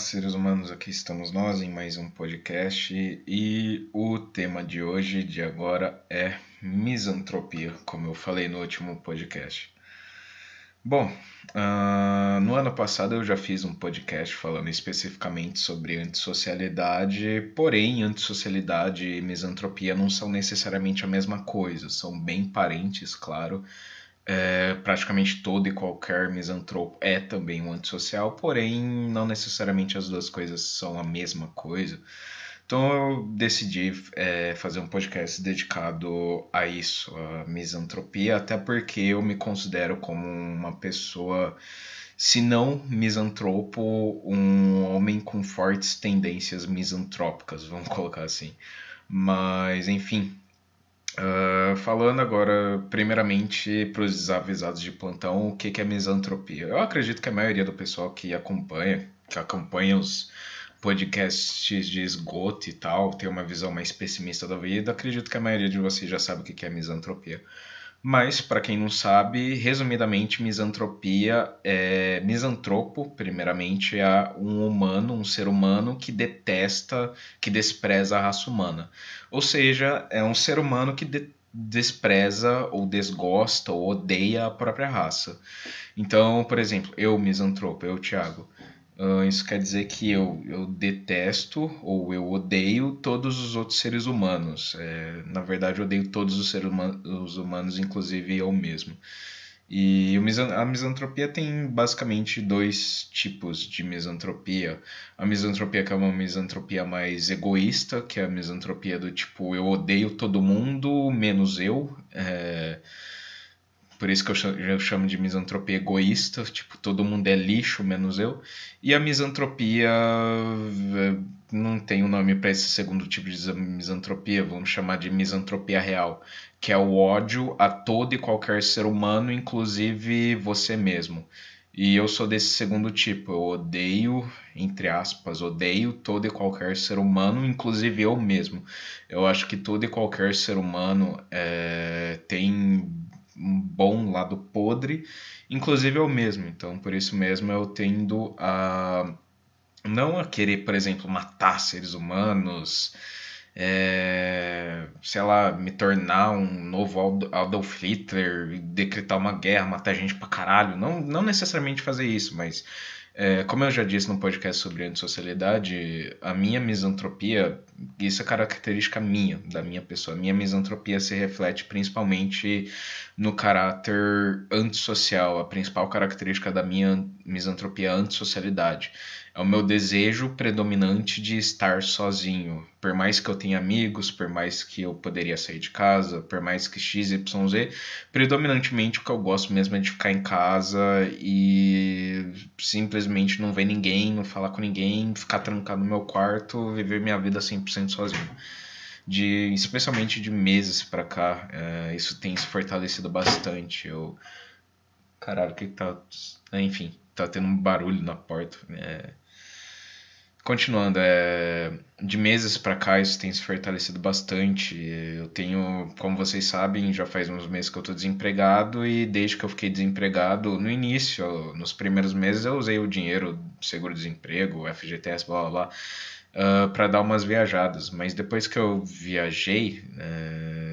seres humanos, aqui estamos nós em mais um podcast e o tema de hoje, de agora, é misantropia, como eu falei no último podcast. Bom, no ano passado eu já fiz um podcast falando especificamente sobre antissocialidade, porém antissocialidade e misantropia não são necessariamente a mesma coisa, são bem parentes, claro. Praticamente todo e qualquer misantropo é também um antissocial, porém não necessariamente as duas coisas são a mesma coisa. Então eu decidi fazer um podcast dedicado a isso, a misantropia, até porque eu me considero como uma pessoa, se não misantropo, um homem com fortes tendências misantrópicas, vamos colocar assim. Mas, enfim, falando agora, primeiramente, para os desavisados de plantão, o que que é misantropia? Eu acredito que a maioria do pessoal que acompanha os podcasts de esgoto e tal, tem uma visão mais pessimista da vida, acredito que a maioria de vocês já sabe o que que é misantropia. Mas, para quem não sabe, resumidamente, misantropo, primeiramente, é um humano, um ser humano que detesta, que despreza a raça humana. Ou seja, é um ser humano que despreza ou desgosta ou odeia a própria raça. Então, por exemplo, eu, misantropo, eu, Thiago, isso quer dizer que eu detesto ou eu odeio todos os outros seres humanos. Na verdade, eu odeio todos os humanos, inclusive eu mesmo. E a misantropia tem basicamente dois tipos de misantropia. A misantropia que é uma misantropia mais egoísta, que é a misantropia do tipo eu odeio todo mundo, menos eu. Por isso que eu chamo de misantropia egoísta, tipo, todo mundo é lixo, menos eu. E a misantropia, não tem um nome para esse segundo tipo de misantropia, vamos chamar de misantropia real, que é o ódio a todo e qualquer ser humano, inclusive você mesmo. E eu sou desse segundo tipo, eu odeio, entre aspas, odeio todo e qualquer ser humano, inclusive eu mesmo. Eu acho que todo e qualquer ser humano tem um bom lado podre, inclusive eu mesmo. Então, por isso mesmo eu tendo a não a querer, por exemplo, matar seres humanos, sei lá, me tornar um novo Adolf Hitler, decretar uma guerra, matar gente pra caralho. Não necessariamente fazer isso, mas como eu já disse no podcast sobre antissocialidade, a minha misantropia, isso é característica minha, da minha pessoa. A minha misantropia se reflete principalmente no caráter antissocial. A principal característica da minha misantropia é a antissocialidade. É o meu desejo predominante de estar sozinho. Por mais que eu tenha amigos, por mais que eu poderia sair de casa, por mais que X, Y, Z, predominantemente o que eu gosto mesmo é de ficar em casa e simplesmente não ver ninguém, não falar com ninguém, ficar trancado no meu quarto, viver minha vida 100% sozinho. Especialmente de meses pra cá, isso tem se fortalecido bastante. Caralho, o que tá. Enfim, tá tendo um barulho na porta. Continuando, de meses pra cá isso tem se fortalecido bastante. Eu tenho, como vocês sabem, já faz uns meses que eu tô desempregado e desde que eu fiquei desempregado, no início, nos primeiros meses, eu usei o dinheiro do seguro-desemprego, FGTS, blá blá blá, para dar umas viajadas. Mas depois que eu viajei,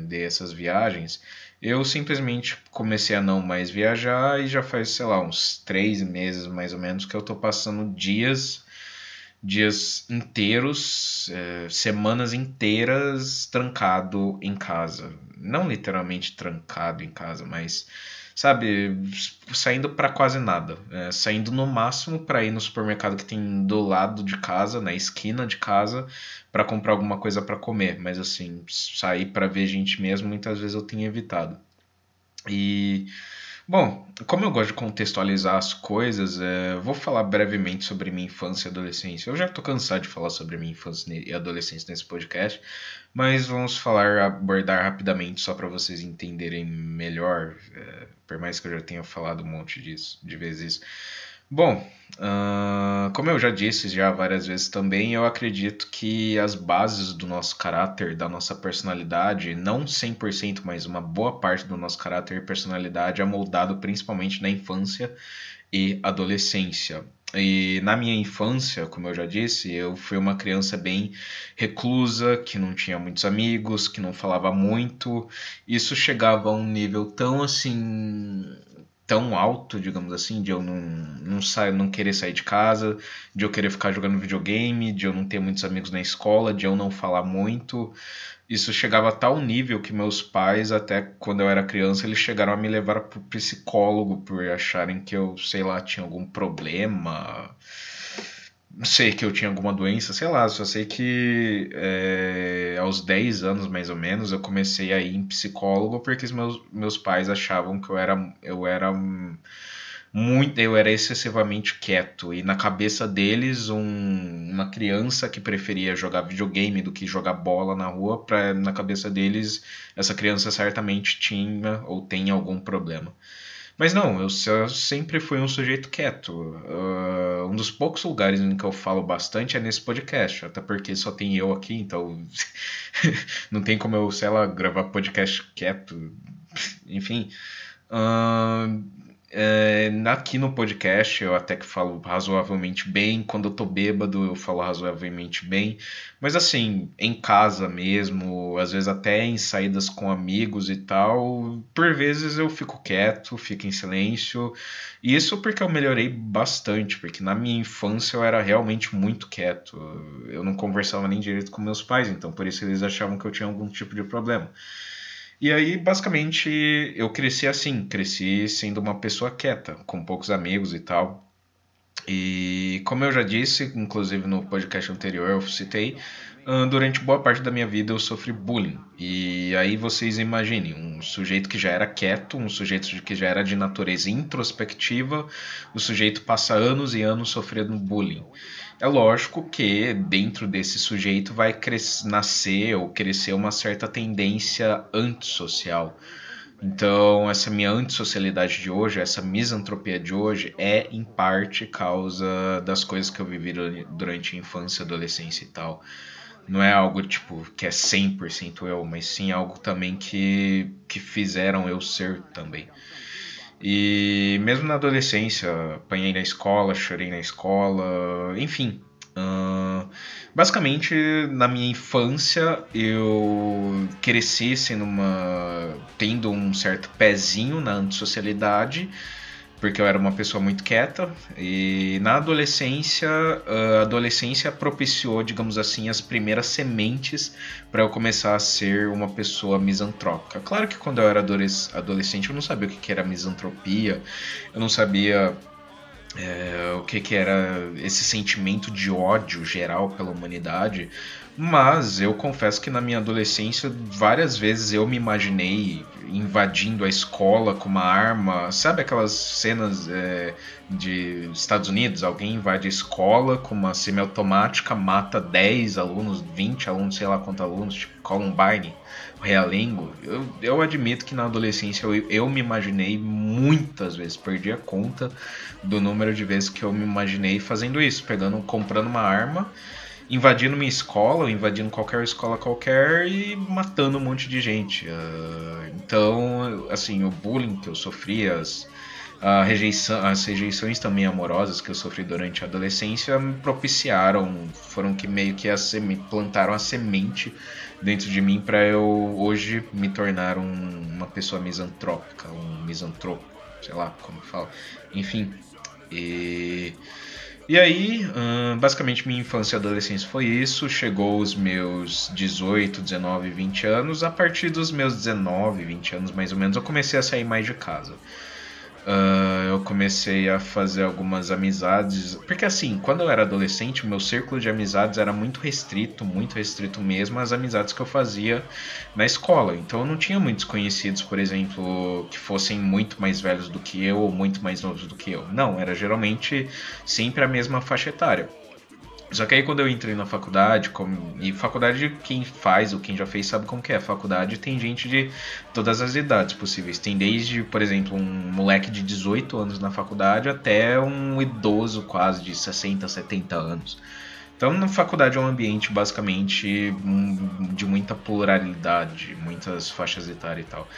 dei essas viagens, eu simplesmente comecei a não mais viajar e já faz, sei lá, uns 3 meses mais ou menos que eu tô passando dias inteiros, semanas inteiras trancado em casa. Não literalmente trancado em casa, mas, sabe, saindo para quase nada. Saindo no máximo para ir no supermercado que tem do lado de casa, na esquina de casa, para comprar alguma coisa para comer. Mas, assim, sair para ver gente mesmo, muitas vezes eu tenho evitado. E bom, como eu gosto de contextualizar as coisas, vou falar brevemente sobre minha infância e adolescência. Eu já estou cansado de falar sobre minha infância e adolescência nesse podcast, mas vamos abordar rapidamente só para vocês entenderem melhor, por mais que eu já tenha falado um monte disso, de vezes. Bom, como eu já disse já várias vezes também, eu acredito que as bases do nosso caráter, da nossa personalidade, não 100%, mas uma boa parte do nosso caráter e personalidade é moldado principalmente na infância e adolescência. E na minha infância, como eu já disse, eu fui uma criança bem reclusa, que não tinha muitos amigos, que não falava muito. Isso chegava a um nível tão assim, tão alto, digamos assim, de eu não querer sair de casa, de eu querer ficar jogando videogame, de eu não ter muitos amigos na escola, de eu não falar muito. Isso chegava a tal nível que meus pais, até quando eu era criança, eles chegaram a me levar para o psicólogo por acharem que eu, sei lá, tinha algum problema. Não sei que eu tinha alguma doença, sei lá, só sei que aos 10 anos mais ou menos eu comecei a ir em psicólogo porque os meus pais achavam que eu era excessivamente quieto e na cabeça deles uma criança que preferia jogar videogame do que jogar bola na rua, na cabeça deles essa criança certamente tinha ou tem algum problema. Mas não, eu sempre fui um sujeito quieto. Um dos poucos lugares em que eu falo bastante é nesse podcast, até porque só tem eu aqui, então não tem como eu, sei lá, gravar podcast quieto. Enfim. Ahn, Aqui no podcast eu até que falo razoavelmente bem. Quando eu tô bêbado, eu falo razoavelmente bem. Mas assim, em casa mesmo, às vezes até em saídas com amigos e tal, por vezes eu fico quieto, fico em silêncio. E isso porque eu melhorei bastante, porque na minha infância eu era realmente muito quieto. Eu não conversava nem direito com meus pais, então por isso eles achavam que eu tinha algum tipo de problema. E aí, basicamente, eu cresci assim, cresci sendo uma pessoa quieta, com poucos amigos e tal. E como eu já disse, inclusive no podcast anterior eu citei, durante boa parte da minha vida eu sofri bullying. E aí vocês imaginem, um sujeito que já era quieto, um sujeito que já era de natureza introspectiva, o sujeito passa anos e anos sofrendo bullying. É lógico que dentro desse sujeito vai nascer ou crescer uma certa tendência antissocial. Então, essa minha antissocialidade de hoje, essa misantropia de hoje, é em parte causa das coisas que eu vivi durante a infância, adolescência e tal. Não é algo tipo que é 100% eu, mas sim algo também que fizeram eu ser também. E mesmo na adolescência, apanhei na escola, chorei na escola, enfim. Basicamente, na minha infância, eu cresci tendo um certo pezinho na antissocialidade, porque eu era uma pessoa muito quieta. E na adolescência, a adolescência propiciou, digamos assim, as primeiras sementes para eu começar a ser uma pessoa misantrópica. Claro que quando eu era adolescente eu não sabia o que era misantropia, eu não sabia o que era esse sentimento de ódio geral pela humanidade, mas eu confesso que na minha adolescência várias vezes eu me imaginei invadindo a escola com uma arma, sabe aquelas cenas de Estados Unidos, alguém invade a escola com uma semiautomática, mata 10 alunos, 20 alunos, sei lá quantos alunos, tipo Columbine, Realengo. Eu admito que na adolescência eu me imaginei muitas vezes, perdi a conta do número de vezes que eu me imaginei fazendo isso, comprando uma arma, invadindo minha escola, ou invadindo qualquer escola qualquer e matando um monte de gente. Então, assim, o bullying que eu sofri, as rejeições também amorosas que eu sofri durante a adolescência me propiciaram, foram que meio que plantaram a semente dentro de mim para eu hoje me tornar uma pessoa misantrópica, um misantropo, sei lá como fala. Enfim, e aí, basicamente minha infância e adolescência foi isso. Chegou os meus 18, 19, 20 anos. A partir dos meus 19, 20 anos mais ou menos, eu comecei a sair mais de casa. Eu comecei a fazer algumas amizades. Porque assim, quando eu era adolescente, o meu círculo de amizades era muito restrito mesmo às amizades que eu fazia na escola. Então eu não tinha muitos conhecidos, por exemplo, que fossem muito mais velhos do que eu ou muito mais novos do que eu. Não, era geralmente sempre a mesma faixa etária. Só que aí quando eu entrei na faculdade, e faculdade quem faz ou quem já fez sabe como que é. Faculdade tem gente de todas as idades possíveis. Tem desde, por exemplo, um moleque de 18 anos na faculdade até um idoso quase de 60, 70 anos. Então na faculdade é um ambiente basicamente de muita pluralidade, muitas faixas etárias e tal.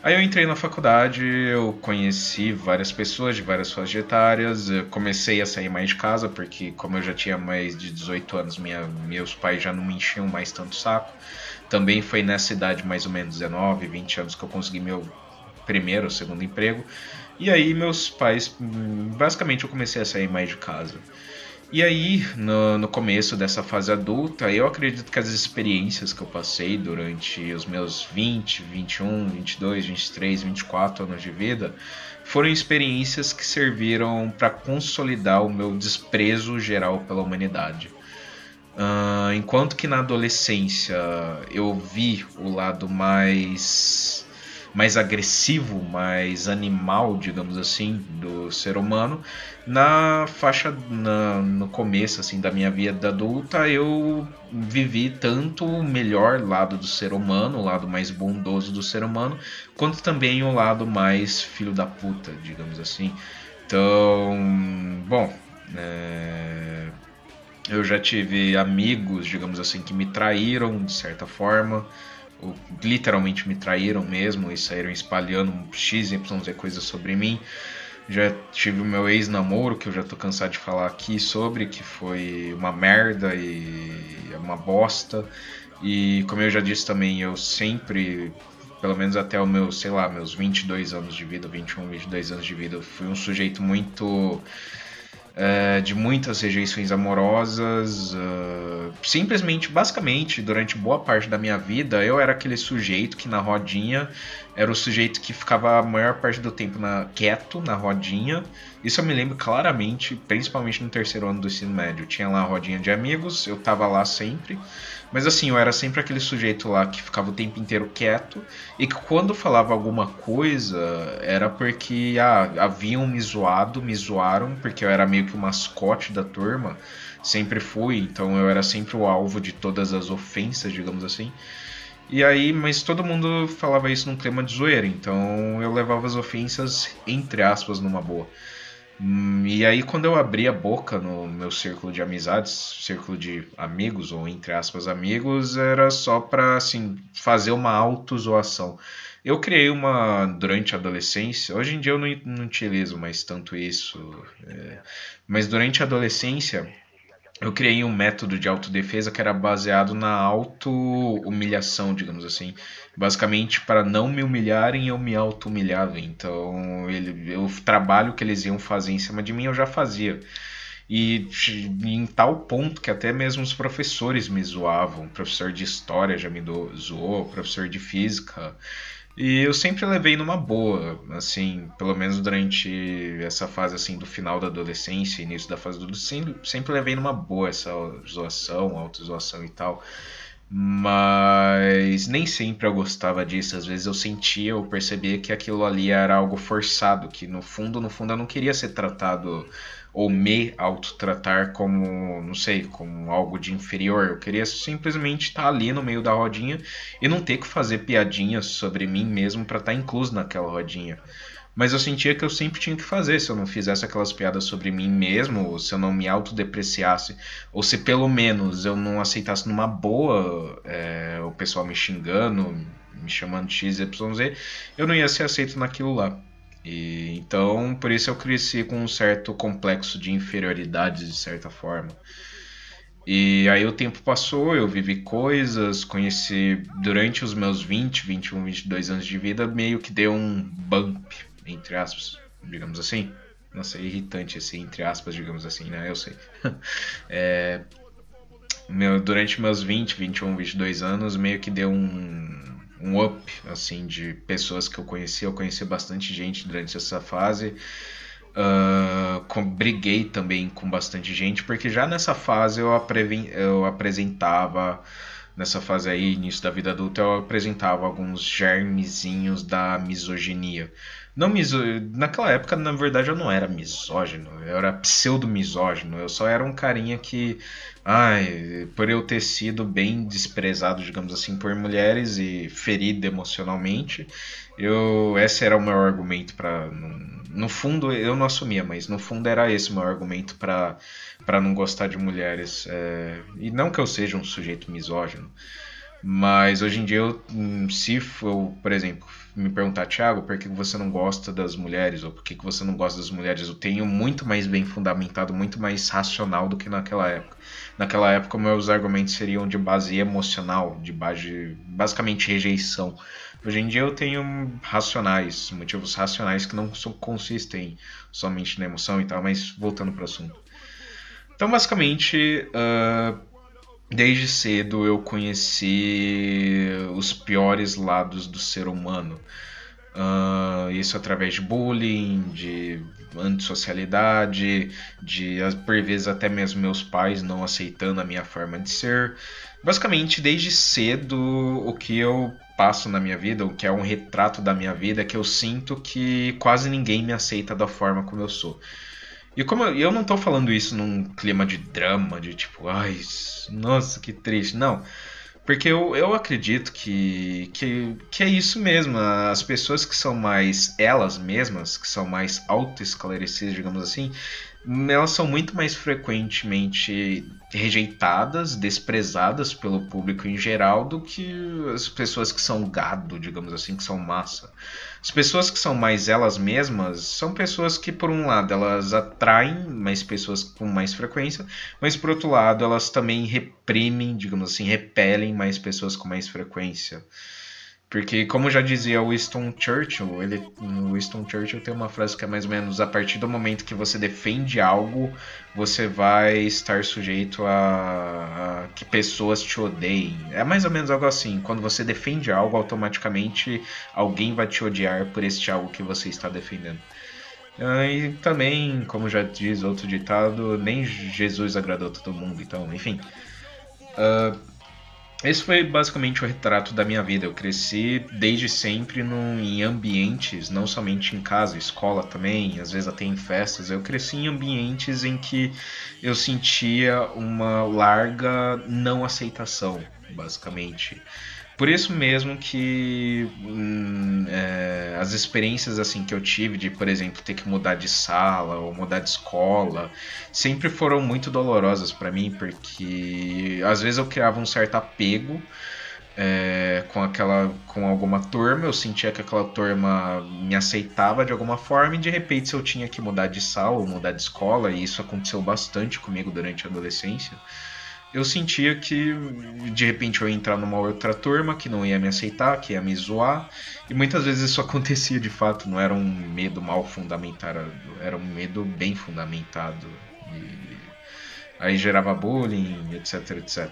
Aí eu entrei na faculdade, eu conheci várias pessoas de várias faixas etárias, eu comecei a sair mais de casa, porque como eu já tinha mais de 18 anos, meus pais já não me enchiam mais tanto o saco. Também foi nessa idade, mais ou menos 19, 20 anos, que eu consegui meu primeiro ou segundo emprego. E aí meus pais, basicamente eu comecei a sair mais de casa. E aí, no começo dessa fase adulta, eu acredito que as experiências que eu passei durante os meus 20, 21, 22, 23, 24 anos de vida foram experiências que serviram para consolidar o meu desprezo geral pela humanidade. Enquanto que na adolescência eu vi o lado mais agressivo, mais animal, digamos assim, do ser humano, no começo assim da minha vida adulta, eu vivi tanto o melhor lado do ser humano, o lado mais bondoso do ser humano, quanto também o lado mais filho da puta, digamos assim. Então, bom, é, eu já tive amigos, digamos assim, que me traíram de certa forma, ou literalmente me traíram mesmo e saíram espalhando X, Y, Z coisas sobre mim. Já tive o meu ex-namoro, que eu já tô cansado de falar aqui sobre, que foi uma merda e uma bosta. E como eu já disse também, eu sempre, pelo menos até o meu, sei lá, meus 22 anos de vida, 21, 22 anos de vida, eu fui um sujeito muito de muitas rejeições amorosas. Simplesmente, basicamente, durante boa parte da minha vida, eu era aquele sujeito que na rodinha era o sujeito que ficava a maior parte do tempo quieto na rodinha. Isso eu me lembro claramente, principalmente no terceiro ano do ensino médio. Tinha lá a rodinha de amigos, eu tava lá sempre. Mas assim, eu era sempre aquele sujeito lá que ficava o tempo inteiro quieto e que quando falava alguma coisa era porque haviam me zoado, me zoaram, porque eu era meio que o mascote da turma, sempre fui, então eu era sempre o alvo de todas as ofensas, digamos assim. E aí, mas todo mundo falava isso num clima de zoeira, então eu levava as ofensas, entre aspas, numa boa. E aí, quando eu abri a boca no meu círculo de amizades, círculo de amigos, ou entre aspas, amigos, era só pra, assim, fazer uma autozoação. Eu criei uma durante a adolescência, hoje em dia eu não utilizo mais tanto isso, mas durante a adolescência eu criei um método de autodefesa que era baseado na auto-humilhação, digamos assim. Basicamente, para não me humilharem, eu me auto-humilhava. Então, o trabalho que eles iam fazer em cima de mim, eu já fazia. Em tal ponto que até mesmo os professores me zoavam. O professor de história já me zoou, o professor de física. E eu sempre levei numa boa, assim, pelo menos durante essa fase assim do final da adolescência, início da fase do sempre levei numa boa essa zoação, autozoação e tal. Mas nem sempre eu gostava disso, às vezes eu sentia, eu percebia que aquilo ali era algo forçado, que no fundo eu não queria ser tratado ou me autotratar como, não sei, como algo de inferior. Eu queria simplesmente estar ali no meio da rodinha e não ter que fazer piadinhas sobre mim mesmo para estar incluso naquela rodinha. Mas eu sentia que eu sempre tinha que fazer, se eu não fizesse aquelas piadas sobre mim mesmo, ou se eu não me autodepreciasse, ou se pelo menos eu não aceitasse numa boa o pessoal me xingando, me chamando de X, Y, Z, eu não ia ser aceito naquilo lá. E então, por isso eu cresci com um certo complexo de inferioridade, de certa forma. E aí o tempo passou, eu vivi coisas, conheci durante os meus 20, 21, 22 anos de vida, meio que deu um bump, entre aspas, digamos assim. Nossa, é irritante esse entre aspas, digamos assim, né? Eu sei. Durante meus 20, 21, 22 anos, meio que deu um up, assim, de pessoas que eu conheci. Eu conheci bastante gente durante essa fase. Briguei também com bastante gente, porque já nessa fase eu apresentava, nessa fase aí, início da vida adulta, eu apresentava alguns germezinhos da misoginia. Não miso... Naquela época, na verdade, eu não era misógino, eu era pseudo-misógino, eu só era um carinha que, por eu ter sido bem desprezado, digamos assim, por mulheres e ferido emocionalmente, esse era o meu argumento para, no fundo, eu não assumia, mas no fundo era esse o meu argumento para não gostar de mulheres. E não que eu seja um sujeito misógino, Mas hoje em dia, se for, por exemplo, me perguntar, Thiago, por que você não gosta das mulheres? Ou por que você não gosta das mulheres? Eu tenho muito mais bem fundamentado, muito mais racional do que naquela época. Naquela época, meus argumentos seriam de base emocional, de base, basicamente rejeição. Hoje em dia eu tenho racionais, motivos racionais que não consistem somente na emoção e tal, mas voltando para o assunto. Então, basicamente, desde cedo eu conheci os piores lados do ser humano. Isso através de bullying, de antissocialidade, de por vezes até mesmo meus pais não aceitando a minha forma de ser. Basicamente, desde cedo, o que eu passo na minha vida, o que é um retrato da minha vida, é que eu sinto que quase ninguém me aceita da forma como eu sou. E como eu não tô falando isso num clima de drama, de tipo, ai, nossa, que triste. Não. Porque eu acredito que é isso mesmo. As pessoas que são mais elas mesmas, que são mais autoesclarecidas, digamos assim, elas são muito mais frequentemente rejeitadas, desprezadas pelo público em geral do que as pessoas que são gado, digamos assim, que são massa. As pessoas que são mais elas mesmas são pessoas que, por um lado, elas atraem mais pessoas com mais frequência, mas por outro lado, elas também reprimem, digamos assim, repelem mais pessoas com mais frequência. Porque, como já dizia Winston Churchill, o Winston Churchill tem uma frase que é mais ou menos: a partir do momento que você defende algo, você vai estar sujeito a que pessoas te odeiem. É mais ou menos algo assim: quando você defende algo, automaticamente alguém vai te odiar por este algo que você está defendendo. E também, como já diz outro ditado, nem Jesus agradou todo mundo, então, enfim. Esse foi basicamente o retrato da minha vida. Eu cresci desde sempre em ambientes, não somente em casa, escola também, às vezes até em festas. Eu cresci em ambientes em que eu sentia uma larga não aceitação, basicamente. Por isso mesmo que as experiências assim que eu tive de, por exemplo, ter que mudar de sala ou mudar de escola, sempre foram muito dolorosas para mim, porque às vezes eu criava um certo apego com alguma turma, eu sentia que aquela turma me aceitava de alguma forma, e de repente se eu tinha que mudar de sala ou mudar de escola, e isso aconteceu bastante comigo durante a adolescência, eu sentia que de repente eu ia entrar numa outra turma que não ia me aceitar, que ia me zoar, e muitas vezes isso acontecia de fato, não era um medo mal fundamentado, era um medo bem fundamentado. E aí gerava bullying, etc, etc.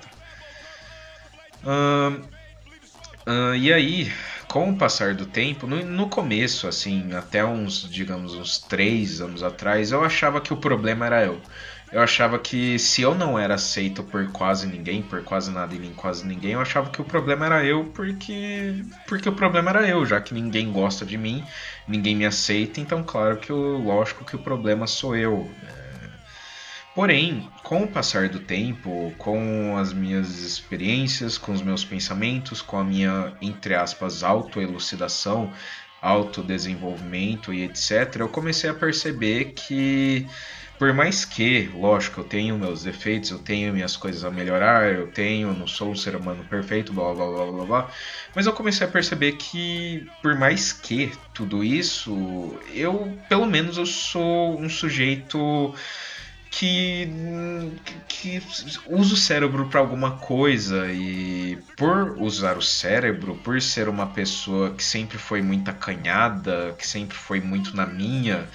E aí, com o passar do tempo, no começo, assim, até uns, digamos, uns 3 anos atrás, eu achava que o problema era eu. Eu achava que se eu não era aceito por quase ninguém, por quase nada e nem quase ninguém, eu achava que o problema era eu porque o problema era eu, já que ninguém gosta de mim, ninguém me aceita, então claro que lógico que o problema sou eu. Porém, com o passar do tempo, com as minhas experiências, com os meus pensamentos, com a minha, entre aspas, autoelucidação, autodesenvolvimento e etc., eu comecei a perceber que, por mais que, lógico, eu tenho meus defeitos, eu tenho minhas coisas a melhorar, não sou um ser humano perfeito, blá blá blá blá blá, mas eu comecei a perceber que, por mais que tudo isso, pelo menos, eu sou um sujeito que, que usa o cérebro para alguma coisa, e por usar o cérebro, por ser uma pessoa que sempre foi muito acanhada, que sempre foi muito na minha,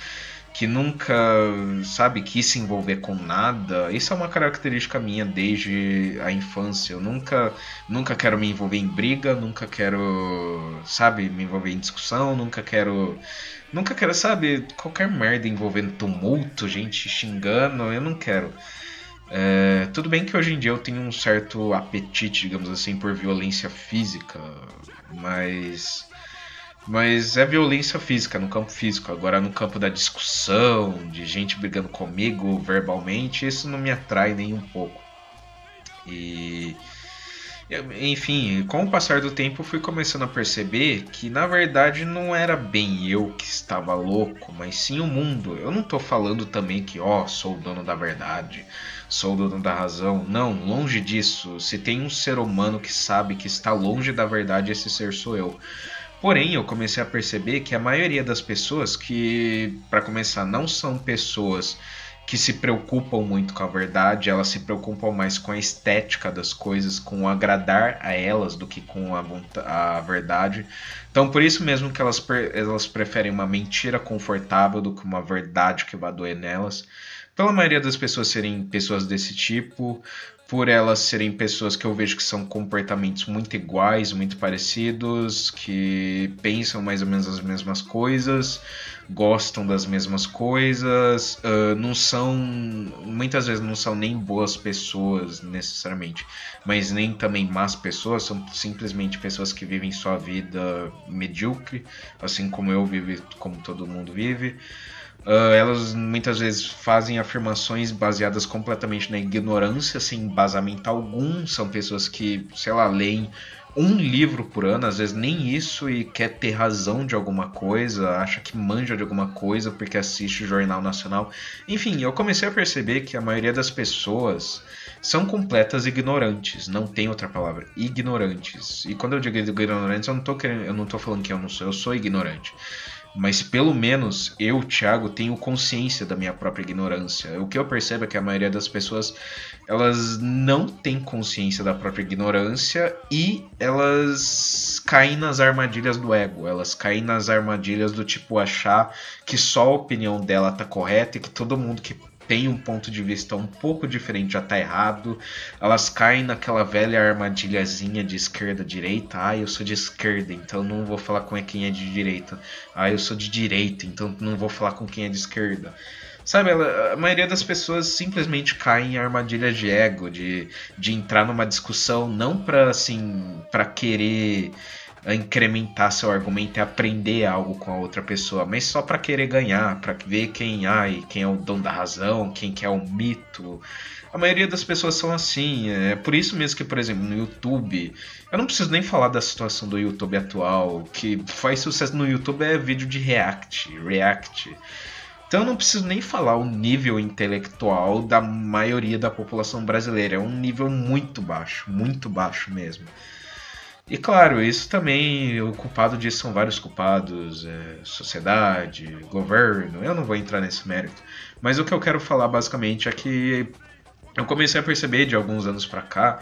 que nunca, sabe, quis se envolver com nada. Isso é uma característica minha desde a infância. Eu nunca quero me envolver em briga, nunca quero, sabe, me envolver em discussão, nunca quero, sabe, qualquer merda envolvendo tumulto, gente xingando, eu não quero. Tudo bem que hoje em dia eu tenho um certo apetite, digamos assim, por violência física, mas é violência física, no campo físico. Agora, no campo da discussão, de gente brigando comigo verbalmente, isso não me atrai nem um pouco. E, Enfim, com o passar do tempo eu fui começando a perceber que na verdade não era bem eu que estava louco, mas sim o mundo. Eu não tô falando também que, ó, sou o dono da verdade, sou o dono da razão. Não, longe disso. Se tem um ser humano que sabe que está longe da verdade, esse ser sou eu. Porém, eu comecei a perceber que a maioria das pessoas que, para começar, não são pessoas que se preocupam muito com a verdade, elas se preocupam mais com a estética das coisas, com o agradar a elas do que com a verdade. Então, por isso mesmo que elas preferem uma mentira confortável do que uma verdade que vai doer nelas. Pela maioria das pessoas serem pessoas desse tipo, por elas serem pessoas que eu vejo que são comportamentos muito iguais, muito parecidos, que pensam mais ou menos as mesmas coisas, gostam das mesmas coisas, não são, muitas vezes não são nem boas pessoas necessariamente, mas nem também más pessoas, são simplesmente pessoas que vivem sua vida medíocre, assim como eu vivo, como todo mundo vive. Elas muitas vezes fazem afirmações baseadas completamente na ignorância, sem embasamento algum. São pessoas que, sei lá, leem um livro por ano, às vezes nem isso, e quer ter razão de alguma coisa, acha que manja de alguma coisa porque assiste o Jornal Nacional. Enfim, eu comecei a perceber que a maioria das pessoas são completas ignorantes, não tem outra palavra, ignorantes. E quando eu digo ignorantes, eu não tô falando que eu sou ignorante. Mas pelo menos eu, Thiago, tenho consciência da minha própria ignorância. O que eu percebo é que a maioria das pessoas, elas não têm consciência da própria ignorância e elas caem nas armadilhas do ego. Elas caem nas armadilhas do tipo achar que só a opinião dela tá correta e que todo mundo que tem um ponto de vista um pouco diferente já tá errado. Elas caem naquela velha armadilhazinha de esquerda-direita. Ah, eu sou de esquerda, então não vou falar com quem é de direita. Ah, eu sou de direita, então não vou falar com quem é de esquerda. Sabe, a maioria das pessoas simplesmente cai em armadilha de ego, de entrar numa discussão não pra, assim, pra querer incrementar seu argumento e aprender algo com a outra pessoa, mas só para querer ganhar, para ver quem é o dono da razão, quem que é o mito. A maioria das pessoas são assim, é por isso mesmo que, por exemplo, no YouTube, eu não preciso nem falar da situação do YouTube atual, que faz sucesso no YouTube é vídeo de react. Então eu não preciso nem falar o nível intelectual da maioria da população brasileira, é um nível muito baixo mesmo. E claro, isso também, o culpado disso são vários culpados, sociedade, governo, eu não vou entrar nesse mérito. Mas o que eu quero falar basicamente é que eu comecei a perceber de alguns anos pra cá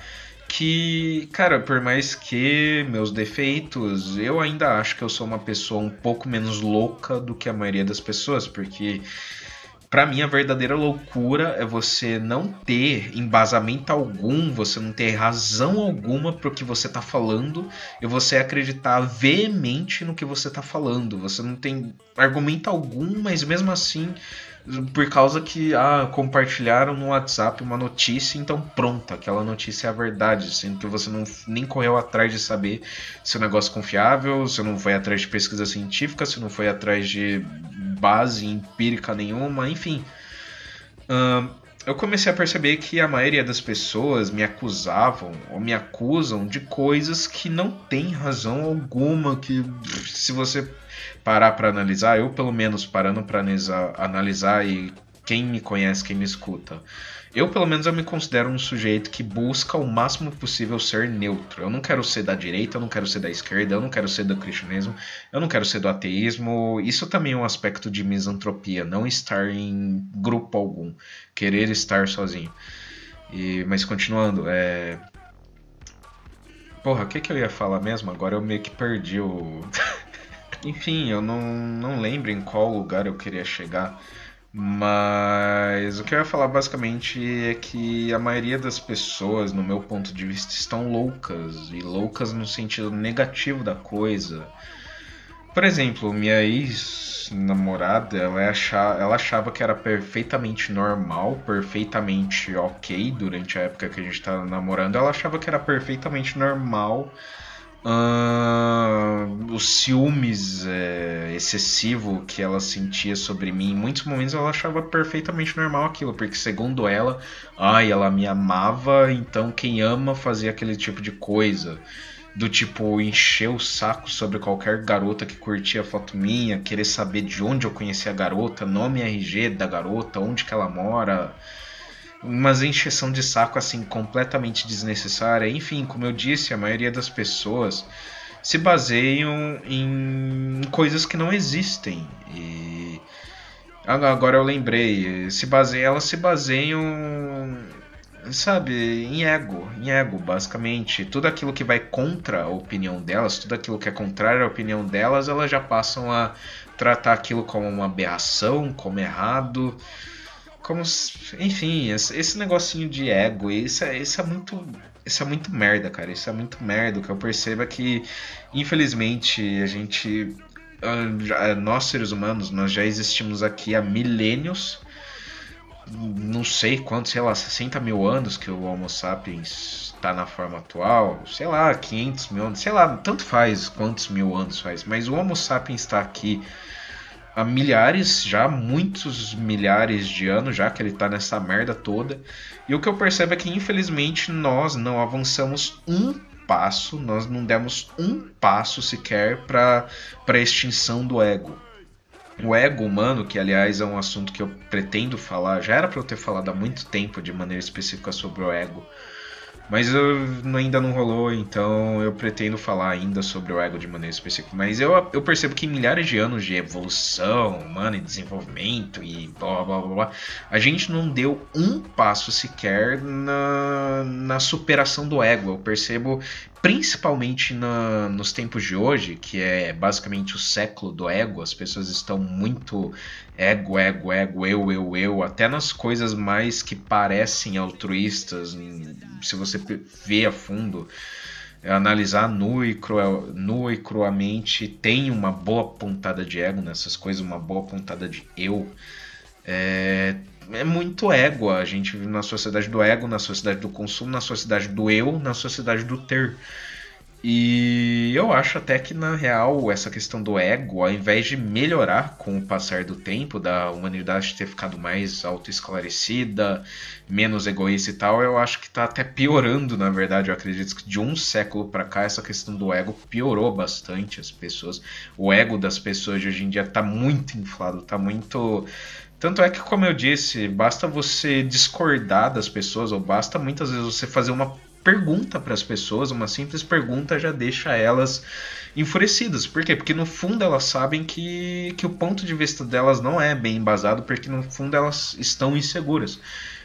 que, cara, por mais que meus defeitos, eu ainda acho que eu sou uma pessoa um pouco menos louca do que a maioria das pessoas, porque pra mim, a verdadeira loucura é você não ter embasamento algum, você não ter razão alguma pro que você tá falando e você acreditar veemente no que você tá falando. Você não tem argumento algum, mas mesmo assim, por causa que compartilharam no WhatsApp uma notícia, então pronto, aquela notícia é a verdade, sendo que você não nem correu atrás de saber se o negócio é confiável, se não foi atrás de pesquisa científica, se não foi atrás de base empírica nenhuma, enfim. Eu comecei a perceber que a maioria das pessoas me acusavam ou me acusam de coisas que não tem razão alguma, que se você parar para analisar, eu pelo menos parando para analisar e quem me conhece, quem me escuta, eu pelo menos eu me considero um sujeito que busca o máximo possível ser neutro. Eu não quero ser da direita, eu não quero ser da esquerda, eu não quero ser do cristianismo, eu não quero ser do ateísmo. Isso também é um aspecto de misantropia, não estar em grupo algum, querer estar sozinho. Mas continuando, porra, o que eu ia falar mesmo? Agora eu meio que perdi o. Enfim, eu não lembro em qual lugar eu queria chegar. Mas o que eu ia falar basicamente é que a maioria das pessoas, no meu ponto de vista, estão loucas. E loucas no sentido negativo da coisa. Por exemplo, minha ex-namorada, ela achava que era perfeitamente normal, perfeitamente ok durante a época que a gente estava namorando. Ela achava que era perfeitamente normal Os ciúmes excessivo que ela sentia sobre mim. Em muitos momentos ela achava perfeitamente normal aquilo, porque segundo ela, ai, ela me amava, então quem ama fazia aquele tipo de coisa. Do tipo, encher o saco sobre qualquer garota que curtia foto minha, querer saber de onde eu conhecia a garota, nome RG da garota, onde que ela mora. Umas encheção de saco assim completamente desnecessária. Enfim, como eu disse, a maioria das pessoas se baseiam em coisas que não existem. E agora eu lembrei, elas se baseiam, sabe, em ego, basicamente. Tudo aquilo que vai contra a opinião delas, tudo aquilo que é contrário à opinião delas, elas já passam a tratar aquilo como uma aberração, como errado, como, enfim, esse negocinho de ego, isso é muito merda, cara. Isso é muito merda. O que eu percebo é que, infelizmente, nós seres humanos, nós já existimos aqui há milênios. Não sei quantos, sei lá, 60 mil anos que o Homo sapiens está na forma atual. Sei lá, 500 mil anos, sei lá, tanto faz quantos mil anos faz. Mas o Homo sapiens está aqui há milhares, já muitos milhares de anos já que ele tá nessa merda toda. E o que eu percebo é que infelizmente nós não avançamos um passo, nós não demos um passo sequer para a extinção do ego. O ego humano, que aliás é um assunto que eu pretendo falar, já era para eu ter falado há muito tempo de maneira específica sobre o ego, mas ainda não rolou, então eu pretendo falar ainda sobre o ego de maneira específica. Mas eu percebo que em milhares de anos de evolução humana e desenvolvimento e blá blá blá blá, a gente não deu um passo sequer na superação do ego. Eu percebo principalmente nos tempos de hoje, que é basicamente o século do ego, as pessoas estão muito ego, ego, ego, eu, até nas coisas mais que parecem altruístas, se você ver a fundo, analisar nu e cruamente, tem uma boa pontada de ego nessas coisas, uma boa pontada de eu. É muito ego, a gente vive na sociedade do ego, na sociedade do consumo, na sociedade do eu, na sociedade do ter. E eu acho até que, na real, essa questão do ego, ao invés de melhorar com o passar do tempo, da humanidade ter ficado mais autoesclarecida, menos egoísta e tal, eu acho que está até piorando, na verdade. Eu acredito que de um século para cá, essa questão do ego piorou bastante as pessoas. O ego das pessoas de hoje em dia está muito inflado, está muito... Tanto é que, como eu disse, basta você discordar das pessoas, ou basta muitas vezes você fazer uma pergunta para as pessoas, uma simples pergunta já deixa elas enfurecidas. Por quê? Porque no fundo elas sabem que o ponto de vista delas não é bem embasado, porque no fundo elas estão inseguras.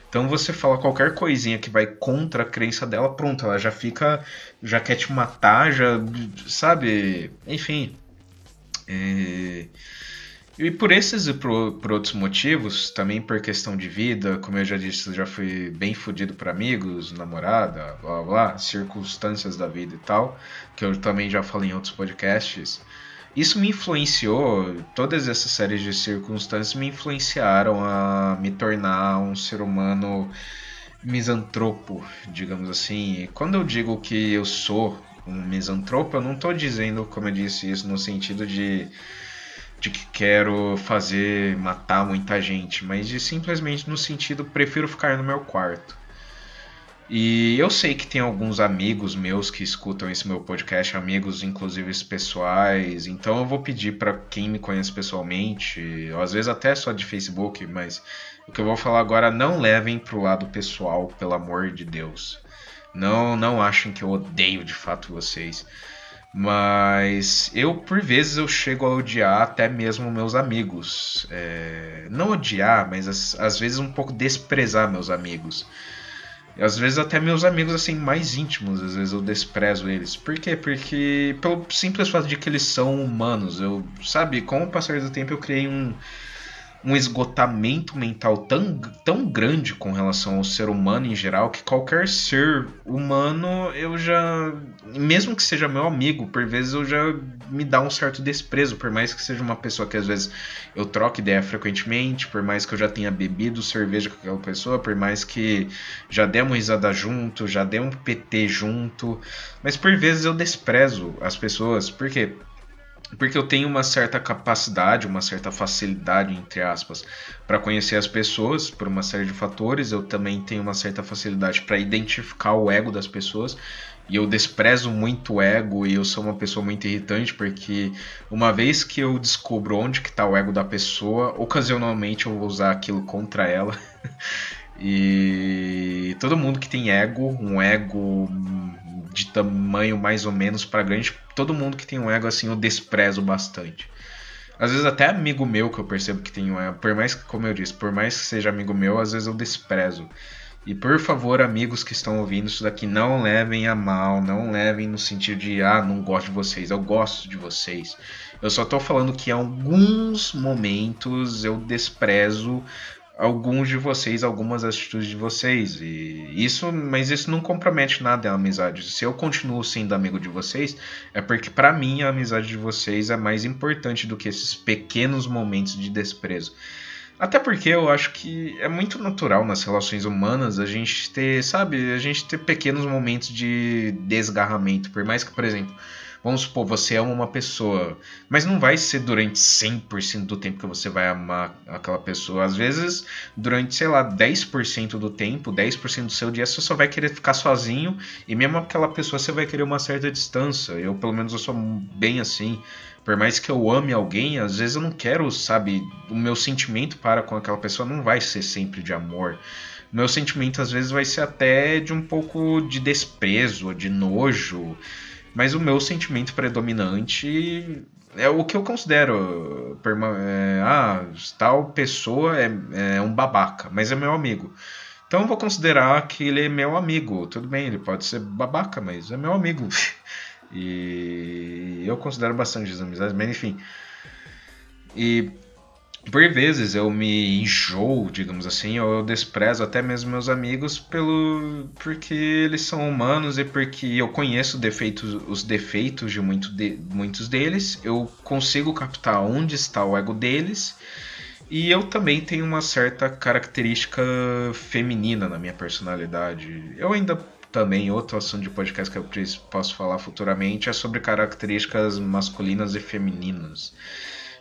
Então você fala qualquer coisinha que vai contra a crença dela, pronto, ela já fica, já quer te matar, já, sabe? Enfim. E por esses e por outros motivos, também por questão de vida, como eu já disse, eu já fui bem fodido por amigos, namorada, blá blá blá, circunstâncias da vida e tal, que eu também já falei em outros podcasts. Isso me influenciou, todas essas séries de circunstâncias me influenciaram a me tornar um ser humano misantropo, digamos assim. E quando eu digo que eu sou um misantropo, eu não estou dizendo, como eu disse, isso no sentido de que quero matar muita gente, mas de simplesmente no sentido prefiro ficar no meu quarto. E eu sei que tem alguns amigos meus que escutam esse meu podcast, amigos inclusive pessoais, então eu vou pedir para quem me conhece pessoalmente, ou às vezes até só de Facebook, mas o que eu vou falar agora não levem pro lado pessoal, pelo amor de Deus. Não achem que eu odeio de fato vocês. Mas por vezes eu chego a odiar até mesmo meus amigos. Não odiar, mas às vezes um pouco desprezar meus amigos. E às vezes até meus amigos assim mais íntimos, às vezes eu desprezo eles. Por quê? Porque pelo simples fato de que eles são humanos. Sabe, com o passar do tempo eu criei um esgotamento mental tão grande com relação ao ser humano em geral, que qualquer ser humano eu já, mesmo que seja meu amigo, por vezes eu já me dá um certo desprezo, por mais que seja uma pessoa que às vezes eu troco ideia frequentemente, por mais que eu já tenha bebido cerveja com aquela pessoa, por mais que já demos risada junto, já dei um PT junto, mas por vezes eu desprezo as pessoas. Por quê? Porque eu tenho uma certa capacidade, uma certa facilidade, entre aspas, para conhecer as pessoas por uma série de fatores. Eu também tenho uma certa facilidade para identificar o ego das pessoas. E eu desprezo muito o ego e eu sou uma pessoa muito irritante porque uma vez que eu descubro onde que está o ego da pessoa, ocasionalmente eu vou usar aquilo contra ela. E todo mundo que tem ego, um ego de tamanho mais ou menos para grande, todo mundo que tem um ego assim eu desprezo bastante. Às vezes até amigo meu que eu percebo que tem um ego, por mais que, como eu disse, por mais que seja amigo meu, às vezes eu desprezo. E por favor, amigos que estão ouvindo isso daqui, não levem a mal, não levem no sentido de, não gosto de vocês, eu gosto de vocês. Eu só tô falando que em alguns momentos eu desprezo alguns de vocês, algumas atitudes de vocês. Mas isso não compromete nada a amizade. Se eu continuo sendo amigo de vocês, é porque para mim a amizade de vocês é mais importante do que esses pequenos momentos de desprezo. Até porque eu acho que é muito natural nas relações humanas a gente ter, sabe, a gente ter pequenos momentos de desgarramento. Por mais que, por exemplo, vamos supor, você ama uma pessoa, mas não vai ser durante 100% do tempo que você vai amar aquela pessoa. Às vezes, durante, sei lá, 10% do tempo, 10% do seu dia, você só vai querer ficar sozinho e mesmo aquela pessoa você vai querer uma certa distância. Eu, pelo menos, eu sou bem assim. Por mais que eu ame alguém, às vezes eu não quero, sabe, o meu sentimento para com aquela pessoa não vai ser sempre de amor. O meu sentimento às vezes vai ser até de um pouco de desprezo, de nojo, mas o meu sentimento predominante é o que eu considero. Tal pessoa é um babaca, mas é meu amigo. Então eu vou considerar que ele é meu amigo. Tudo bem, ele pode ser babaca, mas é meu amigo. E eu considero bastante as amizades, mas enfim. E por vezes eu me enjoo, digamos assim, ou eu desprezo até mesmo meus amigos porque eles são humanos e porque eu conheço os defeitos de muitos deles, eu consigo captar onde está o ego deles. E eu também tenho uma certa característica feminina na minha personalidade. Eu ainda também, outro assunto de podcast que eu posso falar futuramente é sobre características masculinas e femininas.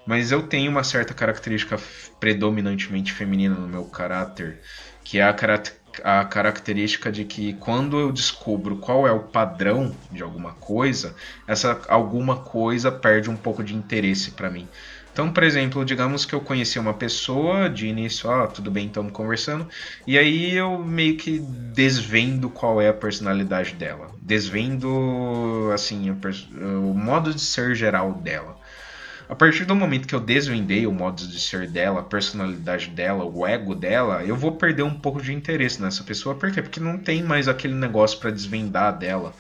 Mas eu tenho uma certa característica predominantemente feminina no meu caráter, que é a característica de que quando eu descubro qual é o padrão de alguma coisa, essa alguma coisa perde um pouco de interesse para mim. Então, por exemplo, digamos que eu conheci uma pessoa, de início, tudo bem, estamos conversando, e aí eu meio que desvendo qual é a personalidade dela. Desvendo, assim, o modo de ser geral dela. A partir do momento que eu desvendei o modo de ser dela, a personalidade dela, o ego dela, eu vou perder um pouco de interesse nessa pessoa. Por quê? Porque não tem mais aquele negócio para desvendar dela.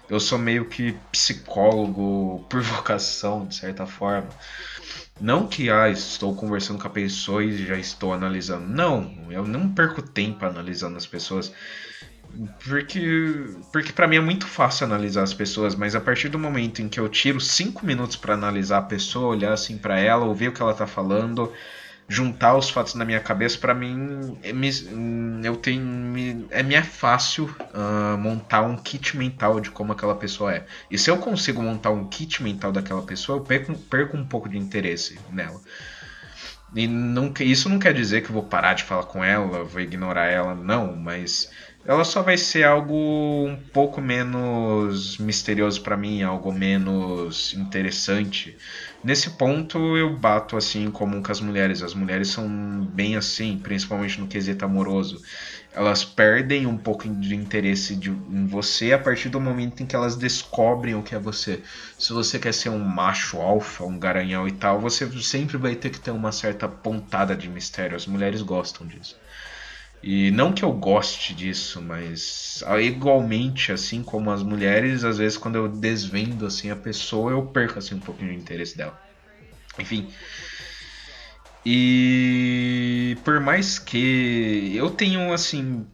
Eu sou meio que psicólogo por vocação, de certa forma. Não que estou conversando com a pessoa e já estou analisando. Não, eu não perco tempo analisando as pessoas. Porque para mim é muito fácil analisar as pessoas, mas a partir do momento em que eu tiro 5 minutos para analisar a pessoa, olhar assim para ela, ouvir o que ela tá falando, juntar os fatos na minha cabeça, para mim me é fácil montar um kit mental de como aquela pessoa é. E se eu consigo montar um kit mental daquela pessoa, eu perco um pouco de interesse nela. E isso não quer dizer que eu vou parar de falar com ela, vou ignorar ela, não, mas ela só vai ser algo um pouco menos misterioso pra mim, algo menos interessante. Nesse ponto eu bato assim comum com as mulheres. As mulheres são bem assim, principalmente no quesito amoroso. Elas perdem um pouco de interesse em você a partir do momento em que elas descobrem o que é você. Se você quer ser um macho alfa, um garanhão e tal, você sempre vai ter que ter uma certa pontada de mistério. As mulheres gostam disso. E não que eu goste disso, mas igualmente, assim como as mulheres, às vezes quando eu desvendo assim a pessoa, eu perco assim um pouquinho de interesse dela. Enfim. E por mais que eu tenho assim,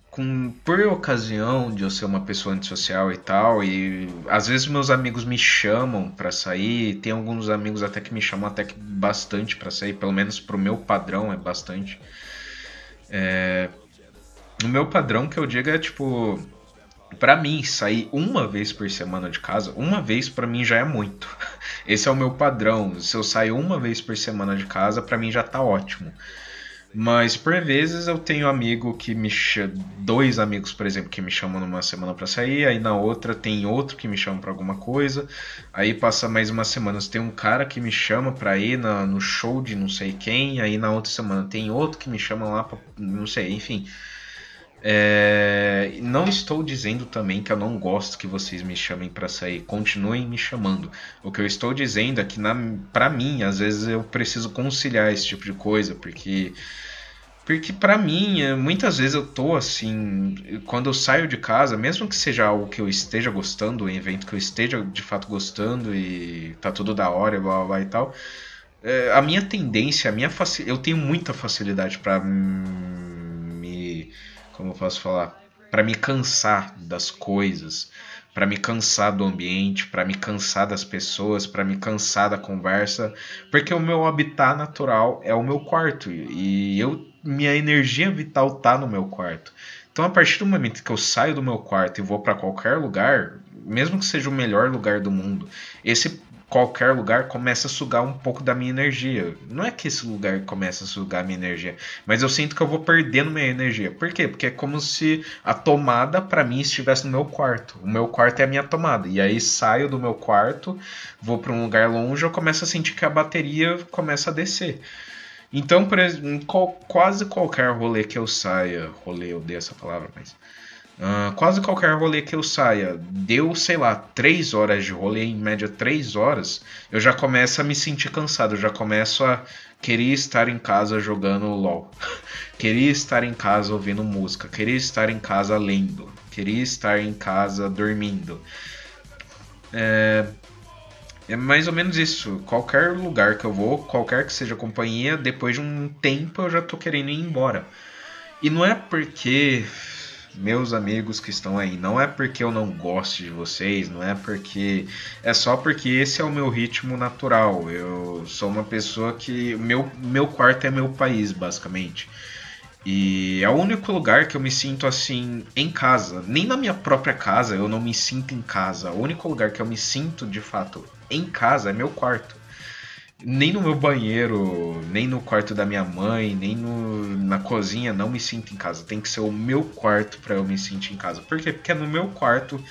por ocasião de eu ser uma pessoa antissocial e tal, e às vezes meus amigos me chamam pra sair, tem alguns amigos até que me chamam até que bastante pra sair, pelo menos pro meu padrão é bastante. O meu padrão que eu digo é tipo, pra mim sair uma vez por semana de casa, uma vez pra mim já é muito. Esse é o meu padrão. Se eu sair uma vez por semana de casa, pra mim já tá ótimo. Mas por vezes eu tenho amigo que me chama, dois amigos, por exemplo, que me chamam numa semana pra sair, aí na outra tem outro que me chama pra alguma coisa, aí passa mais umas semanas tem um cara que me chama pra ir no show de não sei quem, aí na outra semana tem outro que me chama lá pra não sei, enfim. Não estou dizendo também que eu não gosto que vocês me chamem pra sair. Continuem me chamando. O que eu estou dizendo é que pra mim, às vezes eu preciso conciliar esse tipo de coisa, porque para mim, muitas vezes eu tô assim, quando eu saio de casa, mesmo que seja algo que eu esteja gostando, um evento que eu esteja de fato gostando e tá tudo da hora e blá blá blá e tal, a minha tendência, eu tenho muita facilidade pra me, como eu posso falar, pra me cansar das coisas, pra me cansar do ambiente, pra me cansar das pessoas, pra me cansar da conversa, porque o meu habitat natural é o meu quarto e minha energia vital tá no meu quarto. Então, a partir do momento que eu saio do meu quarto e vou pra qualquer lugar, mesmo que seja o melhor lugar do mundo, esse qualquer lugar começa a sugar um pouco da minha energia. Não é que esse lugar começa a sugar a minha energia, mas eu sinto que eu vou perdendo minha energia. Por quê? Porque é como se a tomada para mim estivesse no meu quarto. O meu quarto é a minha tomada. E aí saio do meu quarto, vou para um lugar longe, eu começo a sentir que a bateria começa a descer. Então, por exemplo, quase qualquer rolê que eu saia, rolê, eu odeio essa palavra, mas quase qualquer rolê que eu saia, deu, sei lá, 3 horas de rolê, em média 3 horas, eu já começo a me sentir cansado, eu já começo a querer estar em casa jogando LOL, querer estar em casa ouvindo música, querer estar em casa lendo, querer estar em casa dormindo. É mais ou menos isso. Qualquer lugar que eu vou, qualquer que seja a companhia, depois de um tempo eu já tô querendo ir embora. E não é porque, meus amigos que estão aí, não é porque eu não gosto de vocês, não é porque. É só porque esse é o meu ritmo natural. Eu sou uma pessoa que. Meu quarto é meu país, basicamente. E é o único lugar que eu me sinto assim em casa. Nem na minha própria casa eu não me sinto em casa. O único lugar que eu me sinto de fato em casa é meu quarto. Nem no meu banheiro, nem no quarto da minha mãe, nem na cozinha, não me sinto em casa. Tem que ser o meu quarto para eu me sentir em casa. Por quê? Porque no meu quarto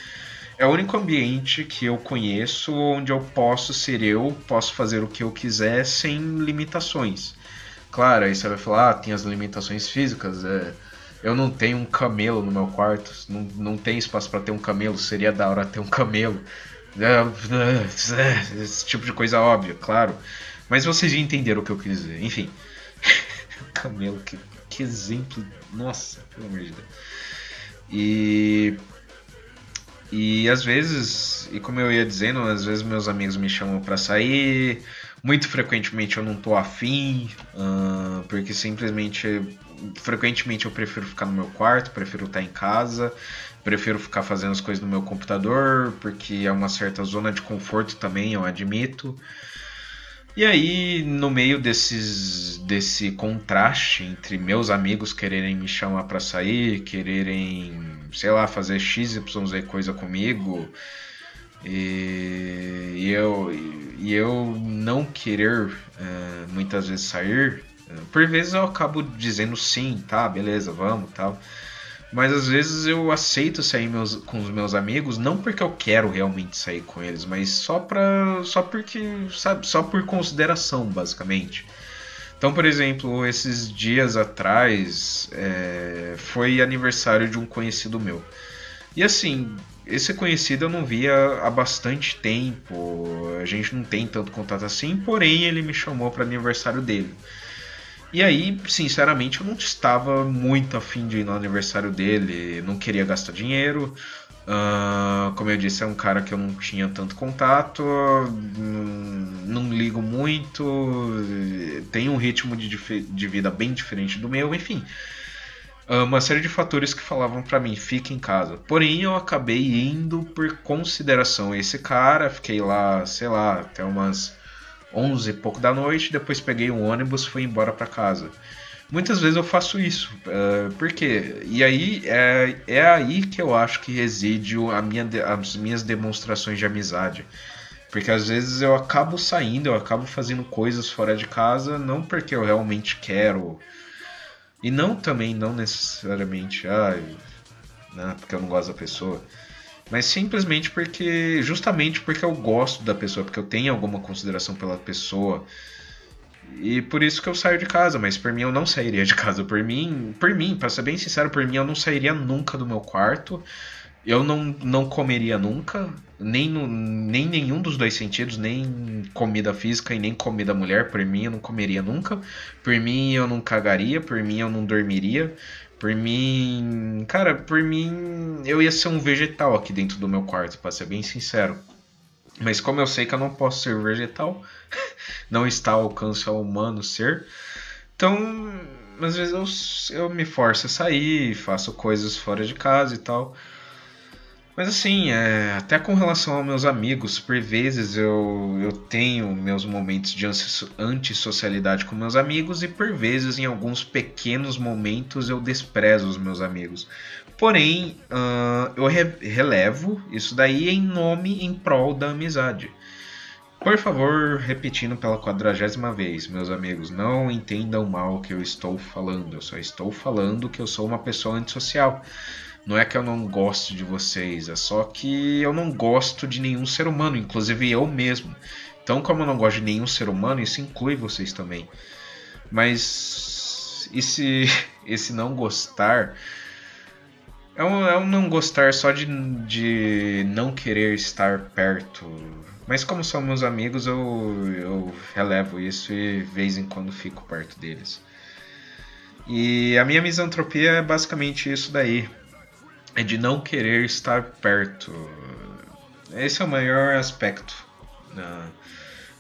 é o único ambiente que eu conheço onde eu posso ser eu, posso fazer o que eu quiser sem limitações. Claro, aí você vai falar, tem as limitações físicas. Eu não tenho um camelo no meu quarto, não tem espaço para ter um camelo, seria da hora ter um camelo. Esse tipo de coisa óbvia, claro. Mas vocês entenderam o que eu quis dizer. Enfim. Camelo, que exemplo. Nossa, pelo amor de Deus. E. E às vezes, e como eu ia dizendo, às vezes meus amigos me chamam pra sair. Muito frequentemente eu não tô afim, porque simplesmente. Frequentemente eu prefiro ficar no meu quarto, prefiro estar em casa, prefiro ficar fazendo as coisas no meu computador, porque é uma certa zona de conforto também, eu admito. E aí, no meio desse contraste entre meus amigos quererem me chamar pra sair, quererem, sei lá, fazer X, Y, Z coisa comigo, e eu não querer muitas vezes sair, por vezes eu acabo dizendo sim, tá, beleza, vamos, tal. Mas às vezes eu aceito sair com os meus amigos, não porque eu quero realmente sair com eles, mas só porque, sabe, só por consideração, basicamente. Então, por exemplo, esses dias atrás foi aniversário de um conhecido meu. E assim, esse conhecido eu não via há bastante tempo, a gente não tem tanto contato assim, porém ele me chamou para aniversário dele. E aí, sinceramente, eu não estava muito afim de ir no aniversário dele, não queria gastar dinheiro. Como eu disse, é um cara que eu não tinha tanto contato, não ligo muito, tem um ritmo de vida bem diferente do meu, enfim. Uma série de fatores que falavam pra mim, fica em casa. Porém, eu acabei indo por consideração a esse cara, fiquei lá, sei lá, até umas 11 e pouco da noite, depois peguei um ônibus e fui embora pra casa. Muitas vezes eu faço isso. Por quê? E aí é aí que eu acho que reside as minhas demonstrações de amizade. Porque às vezes eu acabo saindo, eu acabo fazendo coisas fora de casa, não porque eu realmente quero. E não também, não necessariamente, né, porque eu não gosto da pessoa. Mas simplesmente porque, justamente porque eu gosto da pessoa, porque eu tenho alguma consideração pela pessoa. E por isso que eu saio de casa, mas por mim eu não sairia de casa. Por mim, para ser bem sincero, por mim eu não sairia nunca do meu quarto. Eu não comeria nunca, nem nenhum dos dois sentidos, nem comida física e nem comida mulher. Por mim eu não comeria nunca. Por mim eu não cagaria, por mim eu não dormiria. Por mim, cara, por mim eu ia ser um vegetal aqui dentro do meu quarto, para ser bem sincero. Mas como eu sei que eu não posso ser vegetal, não está ao alcance ao humano ser, então às vezes eu me forço a sair, faço coisas fora de casa e tal. Mas assim, até com relação aos meus amigos, por vezes eu tenho meus momentos de antissocialidade com meus amigos e por vezes em alguns pequenos momentos eu desprezo os meus amigos. Porém, eu relevo isso daí em prol da amizade. Por favor, repetindo pela 40ª vez, meus amigos, não entendam mal o que eu estou falando. Eu só estou falando que eu sou uma pessoa antissocial. Não é que eu não gosto de vocês, é só que eu não gosto de nenhum ser humano, inclusive eu mesmo. Então, como eu não gosto de nenhum ser humano, isso inclui vocês também. Mas esse não gostar é um não gostar só de não querer estar perto. Mas como são meus amigos, eu relevo isso e de vez em quando fico perto deles. E a minha misantropia é basicamente isso daí. É de não querer estar perto. Esse é o maior aspecto, né,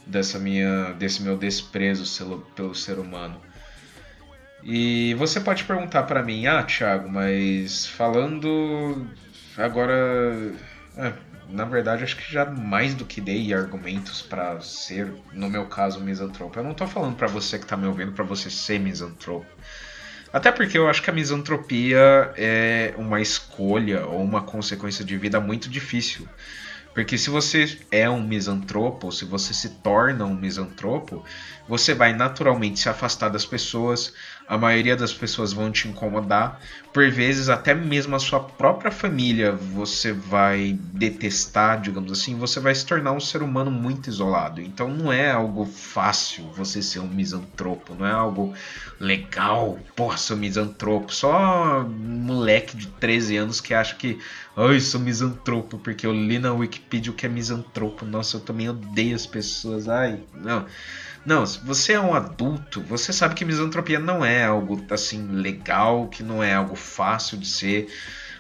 desse meu desprezo pelo ser humano. E você pode perguntar para mim, Thiago, mas falando agora, é, na verdade acho que já mais do que dei argumentos para ser, no meu caso, misantropo. Eu não tô falando para você que tá me ouvindo para você ser misantropo. Até porque eu acho que a misantropia é uma escolha ou uma consequência de vida muito difícil. Porque se você é um misantropo, se você se torna um misantropo, você vai naturalmente se afastar das pessoas, a maioria das pessoas vão te incomodar, por vezes até mesmo a sua própria família você vai detestar, digamos assim, você vai se tornar um ser humano muito isolado. Então não é algo fácil você ser um misantropo, não é algo legal, porra, sou misantropo. Só um moleque de 13 anos que acha que ai, sou misantropo, porque eu li na Wikipedia o que é misantropo. Nossa, eu também odeio as pessoas. Ai, não. Não, se você é um adulto, você sabe que misantropia não é algo assim legal, que não é algo fácil de ser.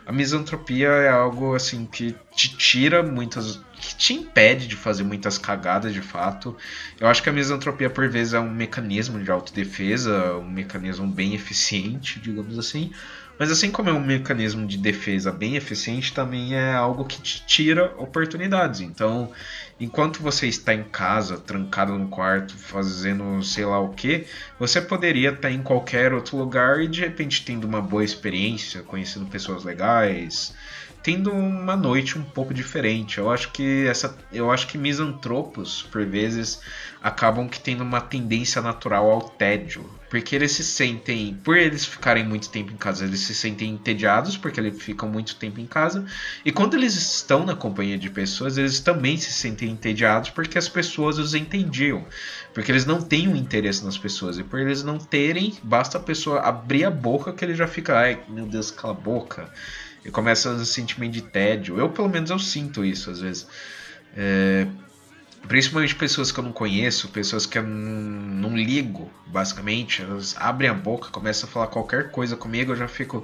A misantropia é algo assim que te tira muitas, que te impede de fazer muitas cagadas de fato. Eu acho que a misantropia por vezes é um mecanismo de autodefesa, um mecanismo bem eficiente, digamos assim. Mas assim como é um mecanismo de defesa bem eficiente, também é algo que te tira oportunidades. Então, enquanto você está em casa, trancado no quarto, fazendo sei lá o que, você poderia estar em qualquer outro lugar e de repente tendo uma boa experiência, conhecendo pessoas legais, tendo uma noite um pouco diferente. Eu acho que misantropos, por vezes, acabam que tendo uma tendência natural ao tédio. Porque eles se sentem, por eles ficarem muito tempo em casa, eles se sentem entediados porque eles ficam muito tempo em casa. E quando eles estão na companhia de pessoas, eles também se sentem entediados porque as pessoas os entendiam. Porque eles não têm um interesse nas pessoas. E por eles não terem, basta a pessoa abrir a boca que ele já fica, ai meu Deus, cala a boca. E começa a sentimento de tédio. Eu, pelo menos, eu sinto isso às vezes. Principalmente pessoas que eu não conheço, pessoas que eu não ligo, basicamente. Elas abrem a boca, começam a falar qualquer coisa comigo, eu já fico.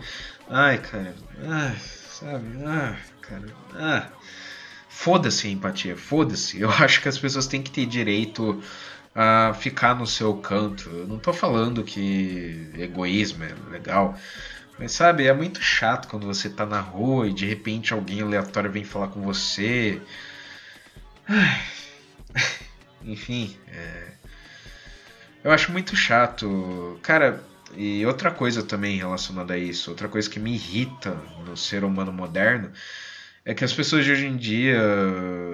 Ai, cara. Ai, sabe? Cara, foda-se a empatia, foda-se. Eu acho que as pessoas têm que ter direito a ficar no seu canto. Eu não tô falando que egoísmo é legal, mas sabe, é muito chato quando você tá na rua e de repente alguém aleatório vem falar com você. Enfim, eu acho muito chato. Cara, e outra coisa também relacionada a isso, outra coisa que me irrita no ser humano moderno é que as pessoas de hoje em dia,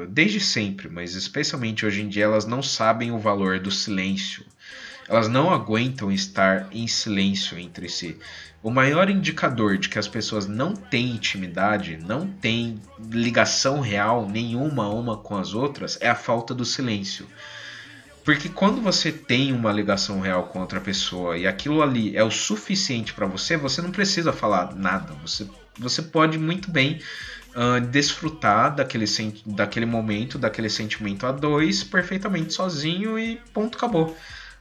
desde sempre, mas especialmente hoje em dia, elas não sabem o valor do silêncio. Elas não aguentam estar em silêncio entre si. O maior indicador de que as pessoas não têm intimidade, não têm ligação real nenhuma uma com as outras, é a falta do silêncio. Porque quando você tem uma ligação real com outra pessoa e aquilo ali é o suficiente para você, você não precisa falar nada. Você pode muito bem desfrutar daquele momento, daquele sentimento a dois, perfeitamente sozinho e ponto, acabou.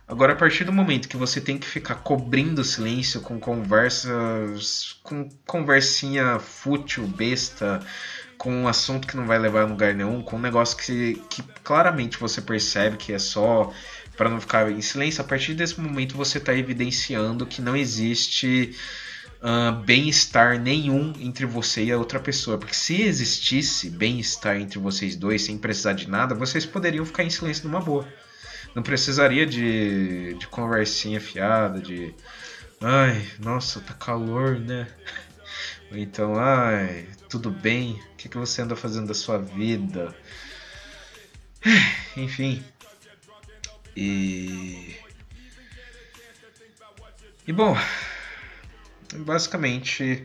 Agora, a partir do momento que você tem que ficar cobrindo o silêncio com conversas, com conversinha fútil, besta, com um assunto que não vai levar a lugar nenhum, com um negócio que claramente você percebe que é só para não ficar em silêncio, a partir desse momento você está evidenciando que não existe bem-estar nenhum entre você e a outra pessoa. Porque se existisse bem-estar entre vocês dois, sem precisar de nada, vocês poderiam ficar em silêncio numa boa. Não precisaria de conversinha fiada, de ai, nossa, tá calor, né? Ou então, ai, tudo bem? O que você anda fazendo da sua vida? Enfim. E. E bom, basicamente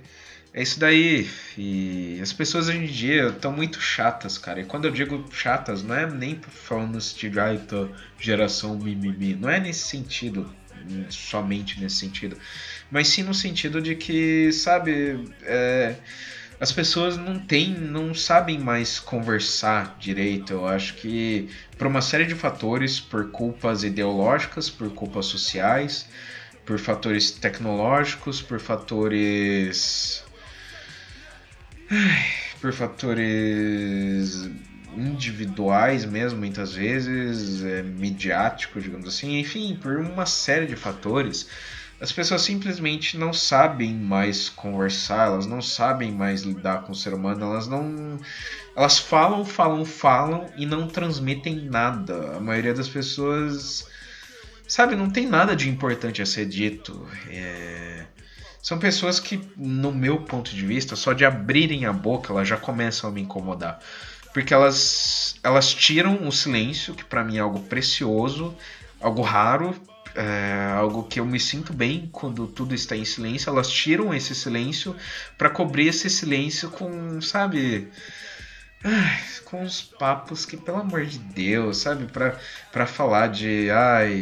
é isso daí. E as pessoas hoje em dia estão muito chatas, cara. E quando eu digo chatas, não é nem falando de ai, geração mimimi. Não é nesse sentido, somente nesse sentido. Mas sim no sentido de que, sabe, as pessoas não sabem mais conversar direito. Eu acho que por uma série de fatores, por culpas ideológicas, por culpas sociais, por fatores tecnológicos, por fatores individuais mesmo, muitas vezes, midiáticos, digamos assim, enfim, por uma série de fatores, as pessoas simplesmente não sabem mais conversar, elas não sabem mais lidar com o ser humano, elas falam e não transmitem nada. A maioria das pessoas, sabe, não tem nada de importante a ser dito. São pessoas que, no meu ponto de vista, só de abrirem a boca, elas já começam a me incomodar. Porque elas tiram o silêncio, que pra mim é algo precioso, algo raro, algo que eu me sinto bem quando tudo está em silêncio. Elas tiram esse silêncio pra cobrir esse silêncio com, sabe, com uns papos que, pelo amor de Deus, sabe, pra falar de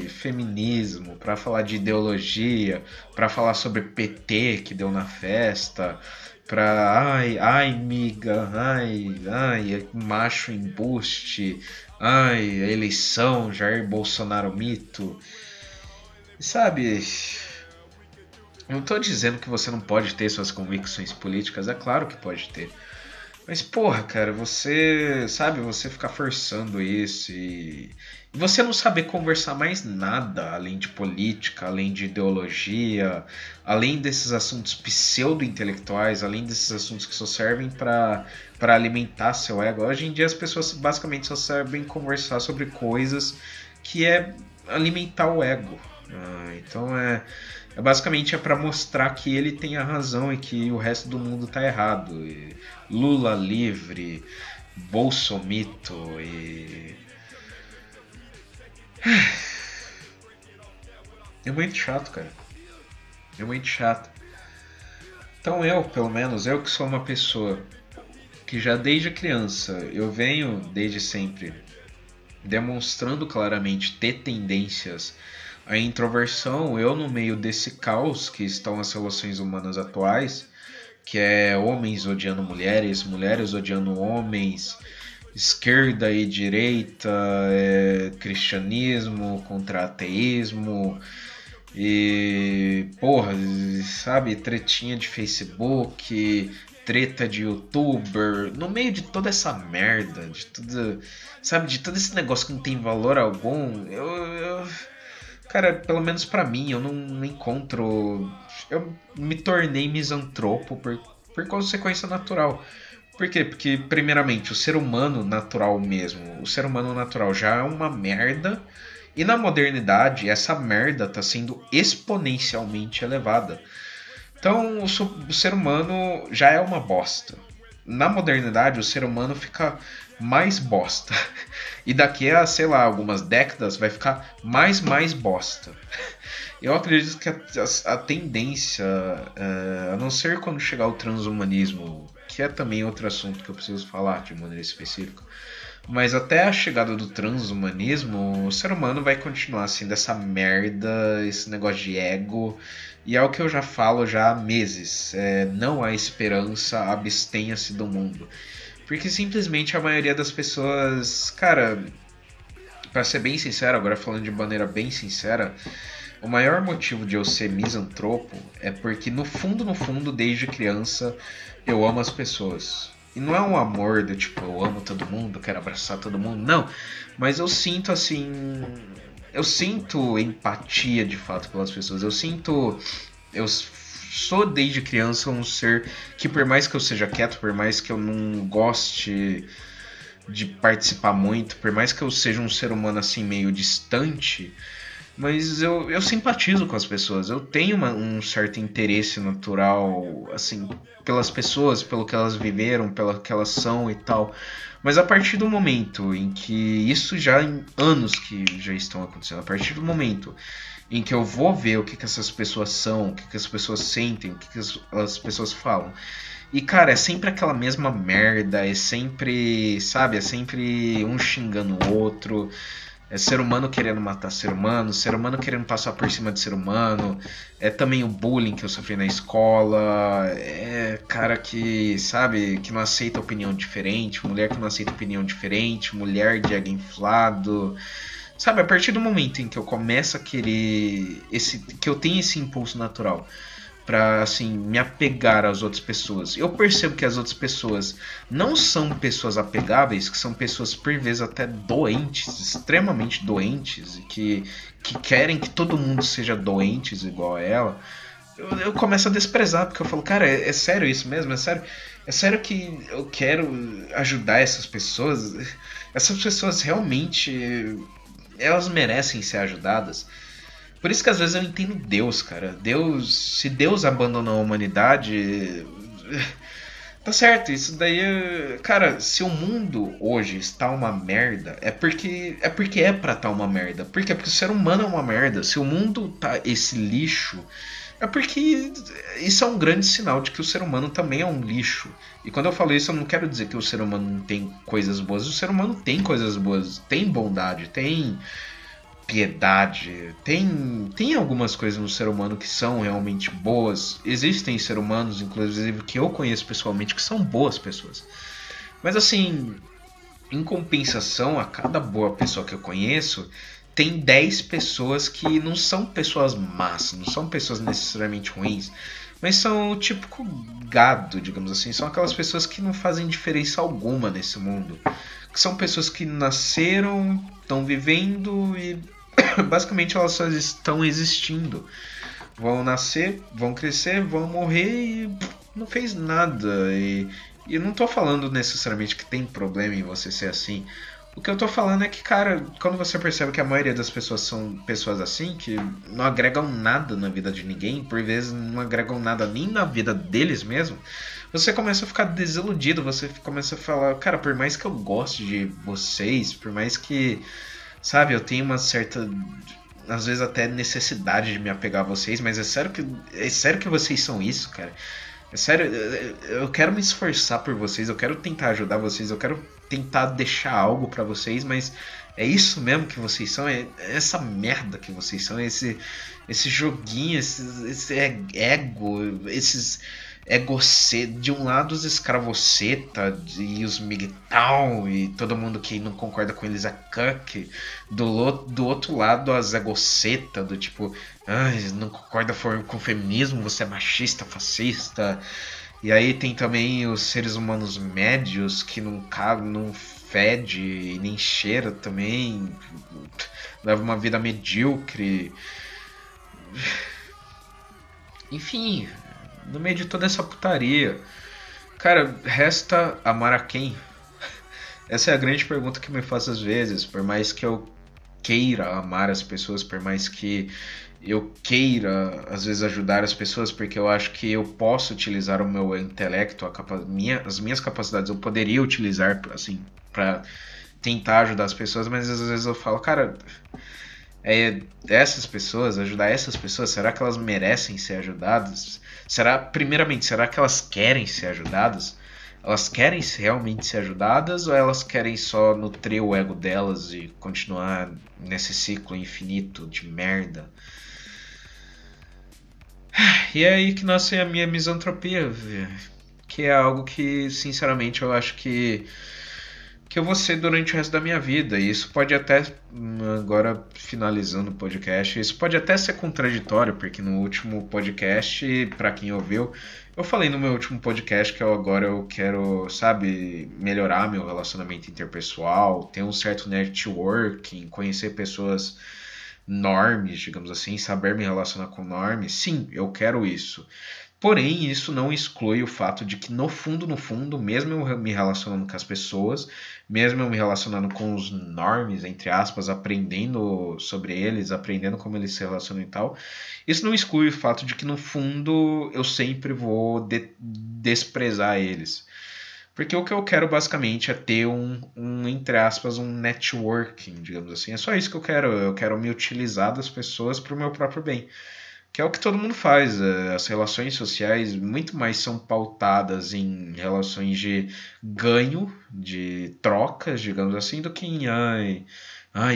feminismo, pra falar de ideologia, pra falar sobre PT que deu na festa, pra miga, macho embuste, a eleição, Jair Bolsonaro mito. Sabe, não tô dizendo que você não pode ter suas convicções políticas, é claro que pode ter. Mas, porra, cara, você ficar forçando isso e você não saber conversar mais nada além de política, além de ideologia, além desses assuntos pseudo-intelectuais, além desses assuntos que só servem para alimentar seu ego. Hoje em dia as pessoas basicamente só sabem conversar sobre coisas que é alimentar o ego. Então basicamente para mostrar que ele tem a razão e que o resto do mundo tá errado. E Lula livre, Bolsomito e é muito chato, cara. É muito chato. Então pelo menos, eu que sou uma pessoa que já desde criança, eu venho desde sempre demonstrando claramente ter tendências à introversão, eu no meio desse caos que estão as relações humanas atuais, que é homens odiando mulheres, mulheres odiando homens, esquerda e direita, cristianismo contra ateísmo, e porra, sabe, tretinha de Facebook, treta de youtuber, no meio de toda essa merda, de tudo, sabe, de todo esse negócio que não tem valor algum, cara, pelo menos pra mim, eu não encontro. Eu me tornei misantropo por consequência natural. Por quê? Porque, primeiramente, o ser humano natural mesmo, o ser humano natural já é uma merda, e na modernidade, essa merda tá sendo exponencialmente elevada. Então, o ser humano já é uma bosta. Na modernidade, o ser humano fica mais bosta. E daqui a, sei lá, algumas décadas vai ficar mais bosta. Eu acredito que a tendência, a não ser quando chegar o transhumanismo, que é também outro assunto que eu preciso falar de maneira específica, mas até a chegada do transhumanismo, o ser humano vai continuar sendo essa merda, esse negócio de ego. E é o que eu já falo já há meses. Não há esperança, abstenha-se do mundo. Porque simplesmente a maioria das pessoas, cara, pra ser bem sincero, agora falando de maneira bem sincera, o maior motivo de eu ser misantropo é porque no fundo, desde criança, eu amo as pessoas. E não é um amor do tipo, eu amo todo mundo, quero abraçar todo mundo, não. Mas eu sinto assim. Eu sinto empatia de fato pelas pessoas. Eu sinto. Eu sou desde criança um ser que, por mais que eu seja quieto, por mais que eu não goste de participar muito, por mais que eu seja um ser humano assim meio distante, mas eu simpatizo com as pessoas. Eu tenho um certo interesse natural, assim, pelas pessoas, pelo que elas viveram, pelo que elas são e tal. Mas a partir do momento em que isso já em anos que já estão acontecendo, a partir do momento em que eu vou ver o que, que essas pessoas são, o que, que as pessoas sentem, o que, que as pessoas falam. E, cara, é sempre aquela mesma merda, é sempre, sabe, é sempre um xingando o outro. É ser humano querendo matar ser humano querendo passar por cima de ser humano. É também o bullying que eu sofri na escola. É cara que, sabe, que não aceita opinião diferente. Mulher que não aceita opinião diferente. Mulher de ego inflado. Sabe, a partir do momento em que eu começo a querer. Que eu tenho esse impulso natural pra, assim, me apegar às outras pessoas. Eu percebo que as outras pessoas não são pessoas apegáveis, que são pessoas, por vezes, até doentes, extremamente doentes, e que querem que todo mundo seja doentes igual a ela. Eu começo a desprezar, porque eu falo, cara, é sério isso mesmo? É sério que eu quero ajudar essas pessoas? Essas pessoas realmente, elas merecem ser ajudadas? Por isso que às vezes eu entendo Deus, cara. Deus, se Deus abandonou a humanidade, tá certo. Isso daí, cara, se o mundo hoje está uma merda, é porque é pra estar uma merda. Por quê? Porque o ser humano é uma merda. Se o mundo tá esse lixo, é porque isso é um grande sinal de que o ser humano também é um lixo. E quando eu falo isso, eu não quero dizer que o ser humano não tem coisas boas. O ser humano tem coisas boas, tem bondade, tem piedade. Tem algumas coisas no ser humano que são realmente boas. Existem seres humanos, inclusive, que eu conheço pessoalmente, que são boas pessoas. Mas assim, em compensação, a cada boa pessoa que eu conheço, tem 10 pessoas que não são pessoas más, não são pessoas necessariamente ruins, mas são o típico gado, digamos assim. São aquelas pessoas que não fazem diferença alguma nesse mundo. Que são pessoas que nasceram, estão vivendo e basicamente elas só estão existindo. Vão nascer, vão crescer, vão morrer e não fez nada. E eu não tô falando necessariamente que tem problema em você ser assim. O que eu tô falando é que, cara, quando você percebe que a maioria das pessoas são pessoas assim, que não agregam nada na vida de ninguém, por vezes não agregam nada nem na vida deles mesmo, você começa a ficar desiludido, você começa a falar, cara, por mais que eu goste de vocês, por mais que, sabe, eu tenho uma certa, às vezes até necessidade de me apegar a vocês, mas é sério que vocês são isso, cara? É sério, eu quero me esforçar por vocês, eu quero tentar ajudar vocês, eu quero tentar deixar algo pra vocês, mas é isso mesmo que vocês são? É essa merda que vocês são? Esse joguinho, esse ego, esses egocê, de um lado os escravoceta e os migtal e todo mundo que não concorda com eles é cuck, do outro lado as egoceta, do tipo, não concorda com o feminismo, você é machista, fascista. E aí tem também os seres humanos médios que não fede e nem cheira também, leva uma vida medíocre. Enfim, no meio de toda essa putaria, cara, resta amar a quem? Essa é a grande pergunta que me faço às vezes, por mais que eu queira amar as pessoas, por mais que eu queira às vezes ajudar as pessoas, porque eu acho que eu posso utilizar o meu intelecto, as minhas capacidades, eu poderia utilizar assim para tentar ajudar as pessoas, mas às vezes eu falo, cara, essas pessoas, ajudar essas pessoas, será que elas merecem ser ajudadas? Primeiramente, será que elas querem ser ajudadas? Elas querem realmente ser ajudadas ou elas querem só nutrir o ego delas e continuar nesse ciclo infinito de merda? E é aí que nasce a minha misantropia, que é algo que, sinceramente, eu acho que eu vou ser durante o resto da minha vida. E isso pode até, agora finalizando o podcast, isso pode até ser contraditório, porque no último podcast, para quem ouviu, eu falei no meu último podcast que agora eu quero, sabe, melhorar meu relacionamento interpessoal, ter um certo networking, conhecer pessoas normes, digamos assim, saber me relacionar com normes. Sim, eu quero isso. Porém, isso não exclui o fato de que, no fundo, mesmo eu me relacionando com as pessoas, mesmo eu me relacionando com os normes, entre aspas, aprendendo sobre eles, aprendendo como eles se relacionam e tal, isso não exclui o fato de que, no fundo, eu sempre vou desprezar eles. Porque o que eu quero basicamente é ter entre aspas, um networking, digamos assim. É só isso que eu quero. Eu quero me utilizar das pessoas para o meu próprio bem. Que é o que todo mundo faz. As relações sociais muito mais são pautadas em relações de ganho, de trocas, digamos assim, do que em ai,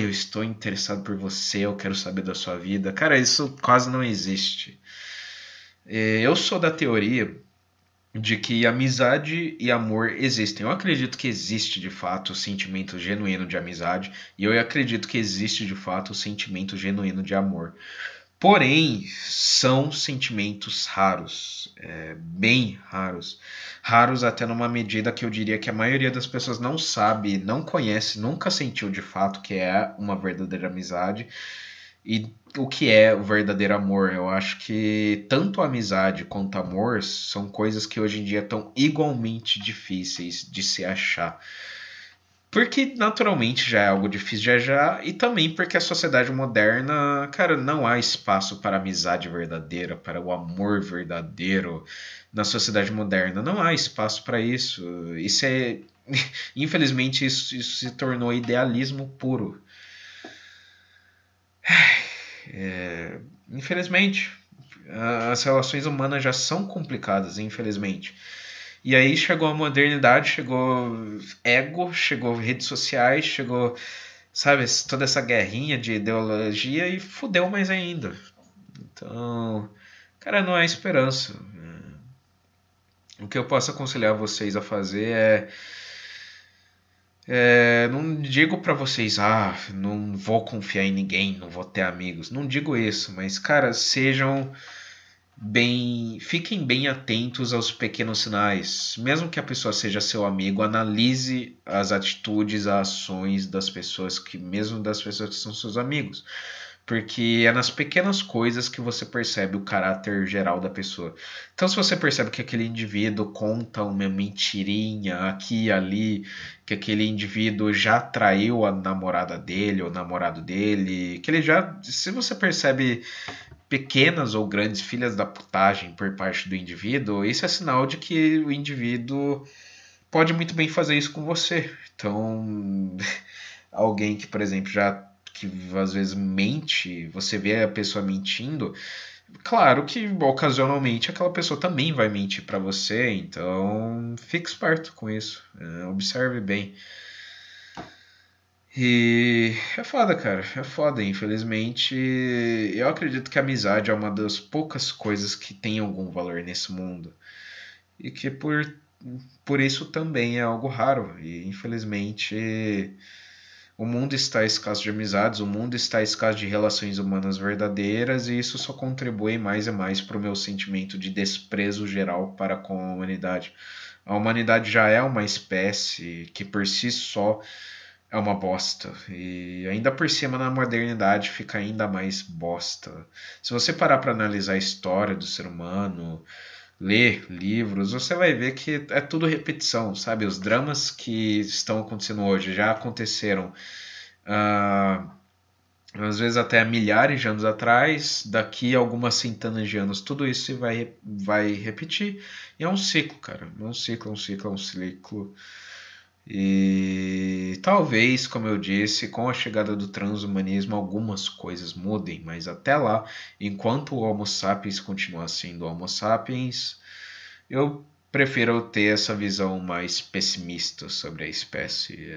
eu estou interessado por você, eu quero saber da sua vida. Cara, isso quase não existe. Eu sou da teoria de que amizade e amor existem. Eu acredito que existe de fato o sentimento genuíno de amizade e eu acredito que existe de fato o sentimento genuíno de amor. Porém, são sentimentos raros, bem raros. Raros até numa medida que eu diria que a maioria das pessoas não sabe, não conhece, nunca sentiu de fato que é uma verdadeira amizade e o que é o verdadeiro amor. Eu acho que tanto amizade quanto amor são coisas que hoje em dia estão igualmente difíceis de se achar. Porque naturalmente já é algo difícil de achar, e também porque a sociedade moderna, cara, não há espaço para a amizade verdadeira, para o amor verdadeiro na sociedade moderna. Não há espaço para isso. Isso é. Infelizmente, isso se tornou idealismo puro. Infelizmente, as relações humanas já são complicadas, infelizmente. E aí chegou a modernidade, chegou ego, chegou redes sociais, chegou, sabe, toda essa guerrinha de ideologia e fudeu mais ainda. Então, cara, não há esperança. O que eu posso aconselhar vocês a fazer não digo pra vocês, não vou confiar em ninguém, não vou ter amigos. Não digo isso, mas, cara, fiquem bem atentos aos pequenos sinais. Mesmo que a pessoa seja seu amigo, analise as atitudes, as ações das pessoas mesmo das pessoas que são seus amigos. Porque é nas pequenas coisas que você percebe o caráter geral da pessoa. Então, se você percebe que aquele indivíduo conta uma mentirinha aqui e ali, que aquele indivíduo já traiu a namorada dele ou o namorado dele, que ele já. Se você percebe pequenas ou grandes filhas da putagem por parte do indivíduo, isso é sinal de que o indivíduo pode muito bem fazer isso com você. Então, alguém que, por exemplo, já que às vezes mente, você vê a pessoa mentindo, claro que ocasionalmente aquela pessoa também vai mentir para você, então fique esperto com isso, observe bem. E é foda, cara. É foda. Infelizmente, eu acredito que a amizade é uma das poucas coisas que tem algum valor nesse mundo. E que por isso também é algo raro. E infelizmente, O mundo está escasso de amizades, o mundo está escasso de relações humanas verdadeiras, e isso só contribui mais e mais para o meu sentimento de desprezo geral para com a humanidade. A humanidade já é uma espécie que por si só é uma bosta. E ainda por cima, na modernidade, fica ainda mais bosta. Se você parar para analisar a história do ser humano, ler livros, você vai ver que é tudo repetição, sabe? Os dramas que estão acontecendo hoje já aconteceram, ah, às vezes até milhares de anos atrás, daqui a algumas centenas de anos, tudo isso vai repetir. E é um ciclo, cara. É um ciclo, é um ciclo, é um ciclo. E talvez, como eu disse, com a chegada do transhumanismo algumas coisas mudem, mas até lá, enquanto o Homo sapiens continuar sendo Homo sapiens, eu prefiro ter essa visão mais pessimista sobre a espécie.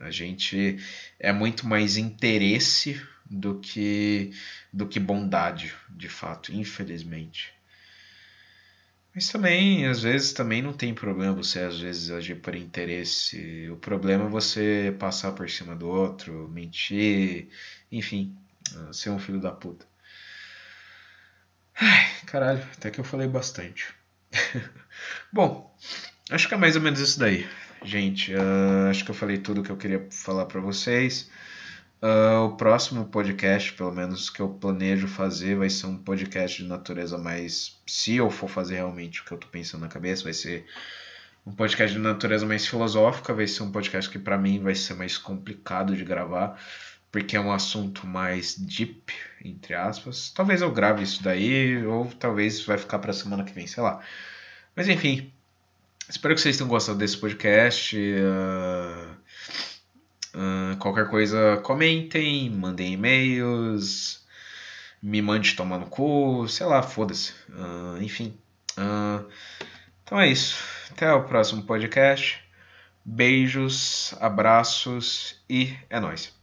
A gente é muito mais interesse do que bondade, de fato, infelizmente. Mas também, às vezes, também não tem problema você, às vezes, agir por interesse. O problema é você passar por cima do outro, mentir, enfim, ser um filho da puta. Caralho, até que eu falei bastante. Bom, acho que é mais ou menos isso daí, gente. Acho que eu falei tudo que eu queria falar pra vocês. O próximo podcast, pelo menos que eu planejo fazer, vai ser um podcast de natureza mais. Se eu for fazer realmente o que eu tô pensando na cabeça, vai ser um podcast de natureza mais filosófica. Vai ser um podcast que pra mim vai ser mais complicado de gravar, porque é um assunto mais deep, entre aspas. Talvez eu grave isso daí, ou talvez vai ficar pra semana que vem, sei lá. Mas enfim, espero que vocês tenham gostado desse podcast. Qualquer coisa, comentem, mandem e-mails, me mande tomar no cu, sei lá, foda-se. Enfim. Então é isso. Até o próximo podcast. Beijos, abraços e é nóis.